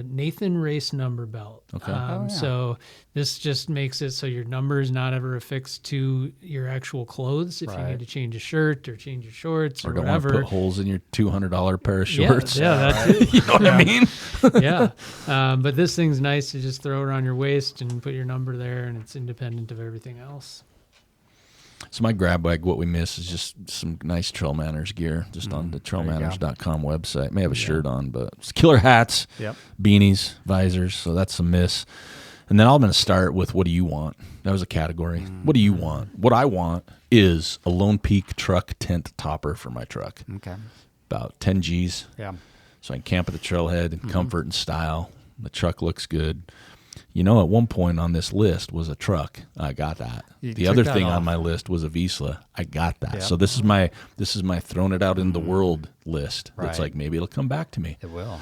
Nathan Race number belt. Okay. So this just makes it so your number is not ever affixed to your actual clothes. If you Right. need to change a shirt or change your shorts or Or don't want whatever. to put holes in your $200 pair of shorts. Yeah, that's it. You know what I mean? Yeah. But this thing's nice to just throw around your waist and put your number there, and it's independent of everything else. So my grab bag, what we miss is just some nice Trail Manners gear, just on the trailmanners.com website. May have a shirt on, but it's killer hats, Yep. beanies, visors. So that's a miss. And then I'm going to start with what do you want? That was a category. What do you want? What I want is a Lone Peak truck tent topper for my truck. Okay. About 10 G's. Yeah. So I can camp at the trailhead in comfort and style. The truck looks good. At one point on this list was a truck. I got that. You The took other that thing off. on my list was a Vizsla. I got that. Yep. So this is my throwing it out in the world list. It's Right. like maybe it'll come back to me. It will.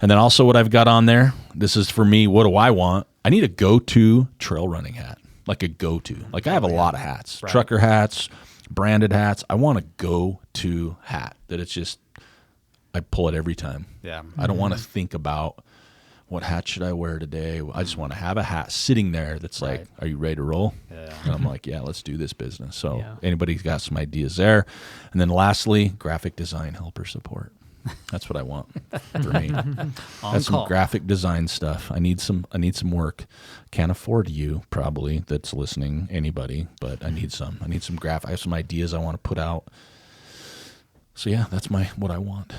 And then also what I've got on there, this is for me, what do I want? I need a go-to trail running hat. Like a go-to. Like I have a lot of hats. Right. Trucker hats, branded hats. I want a go-to hat that it's just I pull it every time. Yeah. I don't want to think about what hat should I wear today. I just want to have a hat sitting there that's like, are you ready to roll? Yeah. And I'm like, yeah, let's do this business. So Yeah. anybody's got some ideas there. And then lastly, graphic design helper support. That's what I want for me. That's some graphic design stuff. I need some work. Can't afford you probably that's listening, anybody, but I need some. I have some ideas I want to put out. So yeah, that's what I want.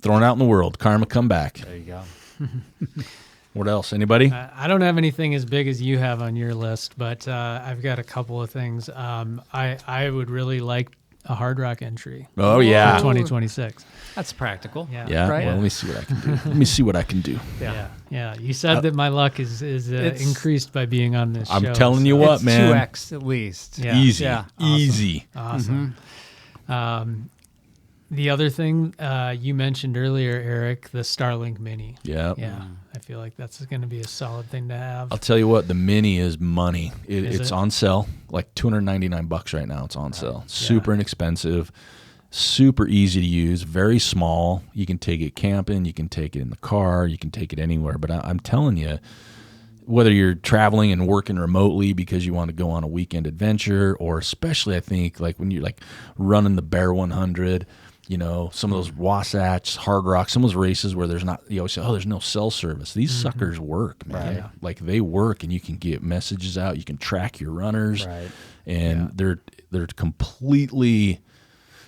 Throwing out in the world. Karma, come back. There you go. What else? Anybody? I don't have anything as big as you have on your list, but I've got a couple of things. I would really like a Hard Rock entry. Oh yeah, for 2026. That's practical. Yeah. Right? Well, let me see what I can do. Yeah. You said that my luck is increased by being on this show. I'm telling you what, It's man. 2x at least. Yeah. Easy. Yeah. Easy. Awesome. The other thing you mentioned earlier, Eric, the Starlink Mini. Yeah. Yeah, I feel like that's going to be a solid thing to have. I'll tell you what, the Mini is money. It's it? on sale, like $299 right now. It's on sale. Yeah. Super inexpensive, super easy to use, very small. You can take it camping, you can take it in the car, you can take it anywhere. But I'm telling you, whether you're traveling and working remotely because you want to go on a weekend adventure, or especially I think like when you're like running the Bear 100, you know, some of those Wasatch, Hard Rock, some of those races where there's not, you always say, oh, there's no cell service. These suckers work, man. Right. Like they work, and you can get messages out. You can track your runners, Right. and they're completely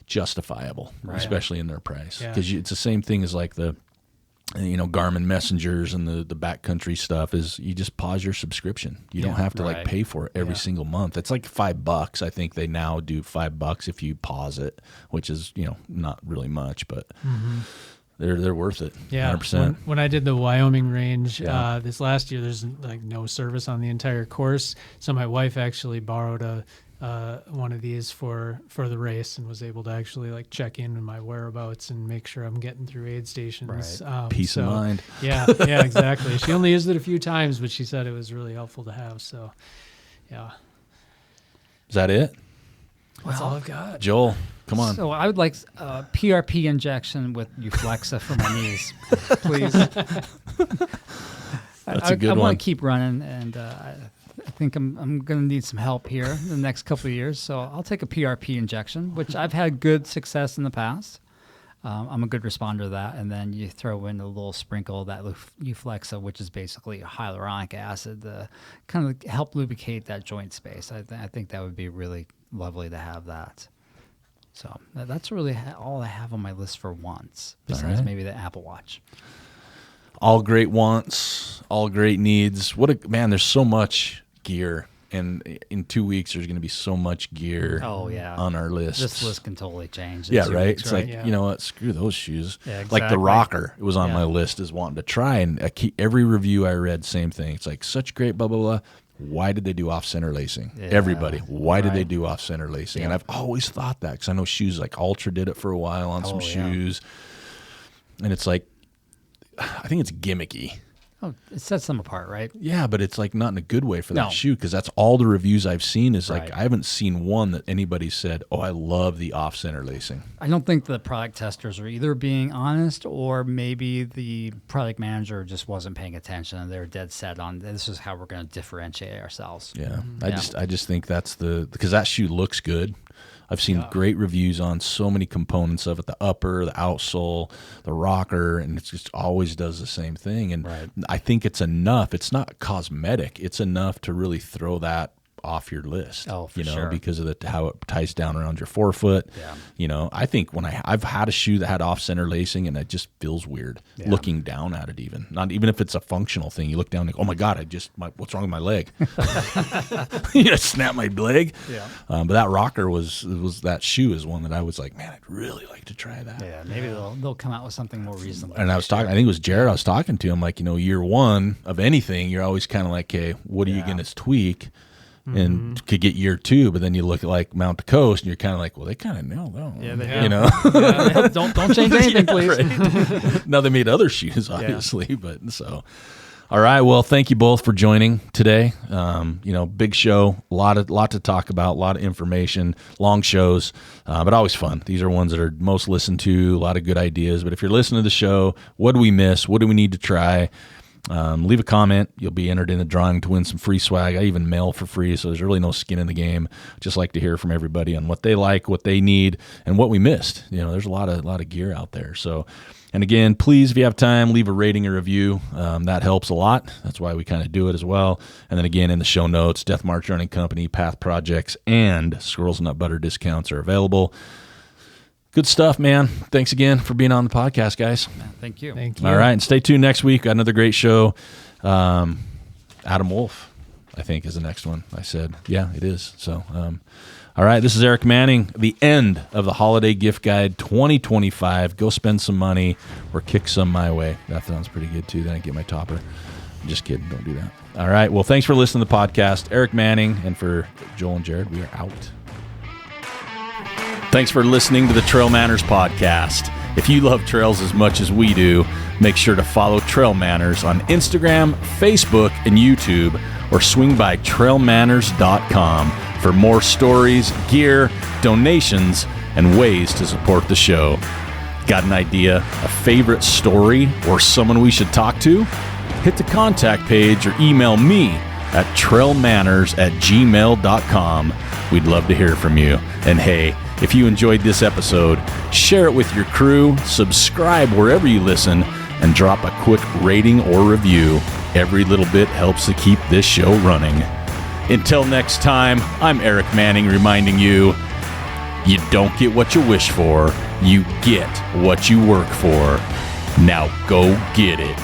justifiable, Right. especially in their price. Yeah. Because it's the same thing as like the, you know, Garmin messengers and the backcountry stuff is you just pause your subscription. You don't have to like Right. pay for it every Yeah. single month. It's like $5. I think they now do $5 if you pause it, which is, you know, not really much, but they're worth it. Yeah, 100%. when I did the Wyoming range Yeah. this last year, there's like no service on the entire course. So my wife actually borrowed one of these for the race and was able to actually like check in on my whereabouts and make sure I'm getting through aid stations. Right. Peace of mind. Yeah, exactly. She only used it a few times, but she said it was really helpful to have. So, yeah, Is that it? that's all I've got. Joel, come on. So I would like a PRP injection with Euflexa for my knees, please. That's a good I one. want to keep running, and I think I'm going to need some help here in the next couple of years. So I'll take a PRP injection, which I've had good success in the past. I'm a good responder to that. And then you throw in a little sprinkle of that Euflexa, which is basically hyaluronic acid to kind of help lubricate that joint space. I think that would be really lovely to have that. So that's really all I have on my list for wants, besides right. maybe the Apple Watch. All great wants, all great needs. Man, there's so much gear. And in 2 weeks, there's going to be so much gear on our list. This list can totally change. in Yeah, 2 right? weeks, It's like, you know what? Screw those shoes. Yeah, Like the exactly. rocker, it was on Yeah. my list as wanting to try. And every review I read, same thing. It's like such great blah, blah, blah. Why did they do off-center lacing? Yeah, Everybody. Why did they right. do off-center lacing? Yeah. And I've always thought that because I know shoes like Ultra did it for a while on some yeah. shoes. And it's like, I think it's gimmicky. Oh, it sets them apart, right? Yeah, but it's like not in a good way for that No. shoe because that's all the reviews I've seen is like Right. I haven't seen one that anybody said, oh, I love the off-center lacing. I don't think the product testers are either being honest or maybe the product manager just wasn't paying attention and they're dead set on this is how we're going to differentiate ourselves. Yeah, Yeah. I just think that's because that shoe looks good. I've seen great reviews on so many components of it, the upper, the outsole, the rocker, and it just always does the same thing. And Right. I think it's enough. It's not cosmetic. It's enough to really throw that off your list. Oh, for you know, sure. because of how it ties down around your forefoot. Yeah. You know, I think when I've had a shoe that had off-center lacing, and it just feels weird looking down at it. Not even if it's a functional thing. You look down, and oh my god, what's wrong with my leg? You snap my leg. Yeah. But that rocker was that shoe is one that I was like, man, I'd really like to try that. Yeah, maybe they'll come out with something more reasonable. And I was talking, I think it was Jared I was talking to. I'm like, you know, year one of anything, you're always kind of like, okay, what are you going to tweak? And could get year two, but then you look at like Mount the Coast, and you're kind of like, well, they kind of nailed that one. Yeah, they do. You know, Yeah, don't change anything, please. Right. Now they made other shoes, obviously, but so All right. Well, thank you both for joining today. Big show, a lot to talk about, a lot of information, long shows, but always fun. These are ones that are most listened to, a lot of good ideas. But if you're listening to the show, what do we miss? What do we need to try? Leave a comment. You'll be entered in the drawing to win some free swag. I even mail for free, so there's really no skin in the game. Just like to hear from everybody on what they like, what they need, and what we missed. There's a lot of gear out there. So, and again, please, if you have time, leave a rating or review. That helps a lot. That's why we kind of do it as well. And then again, in the show notes, Death March Running Company, Path Projects, and Squirrels Nut Butter discounts are available. Good stuff, man. Thanks again for being on the podcast, guys. Thank you. Thank you. All right, and stay tuned next week. Got another great show. Adam Wolf, I think, is the next one. I said, yeah, it is. So, all right, this is Eric Manning. The end of the Holiday Gift Guide 2025. Go spend some money or kick some my way. That sounds pretty good, too. Then I get my topper. I'm just kidding. Don't do that. All right, well, thanks for listening to the podcast. Eric Manning, and for Joel and Jared, we are out. Thanks for listening to the Trail Manners podcast. If you love trails as much as we do, make sure to follow Trail Manners on Instagram, Facebook, and YouTube, or swing by trailmanners.com for more stories, gear, donations, and ways to support the show. Got an idea, a favorite story, or someone we should talk to? Hit the contact page or email me at trailmanners@gmail.com. We'd love to hear from you. And hey, if you enjoyed this episode, share it with your crew, subscribe wherever you listen, and drop a quick rating or review. Every little bit helps to keep this show running. Until next time, I'm Eric Manning reminding you, you don't get what you wish for, you get what you work for. Now go get it.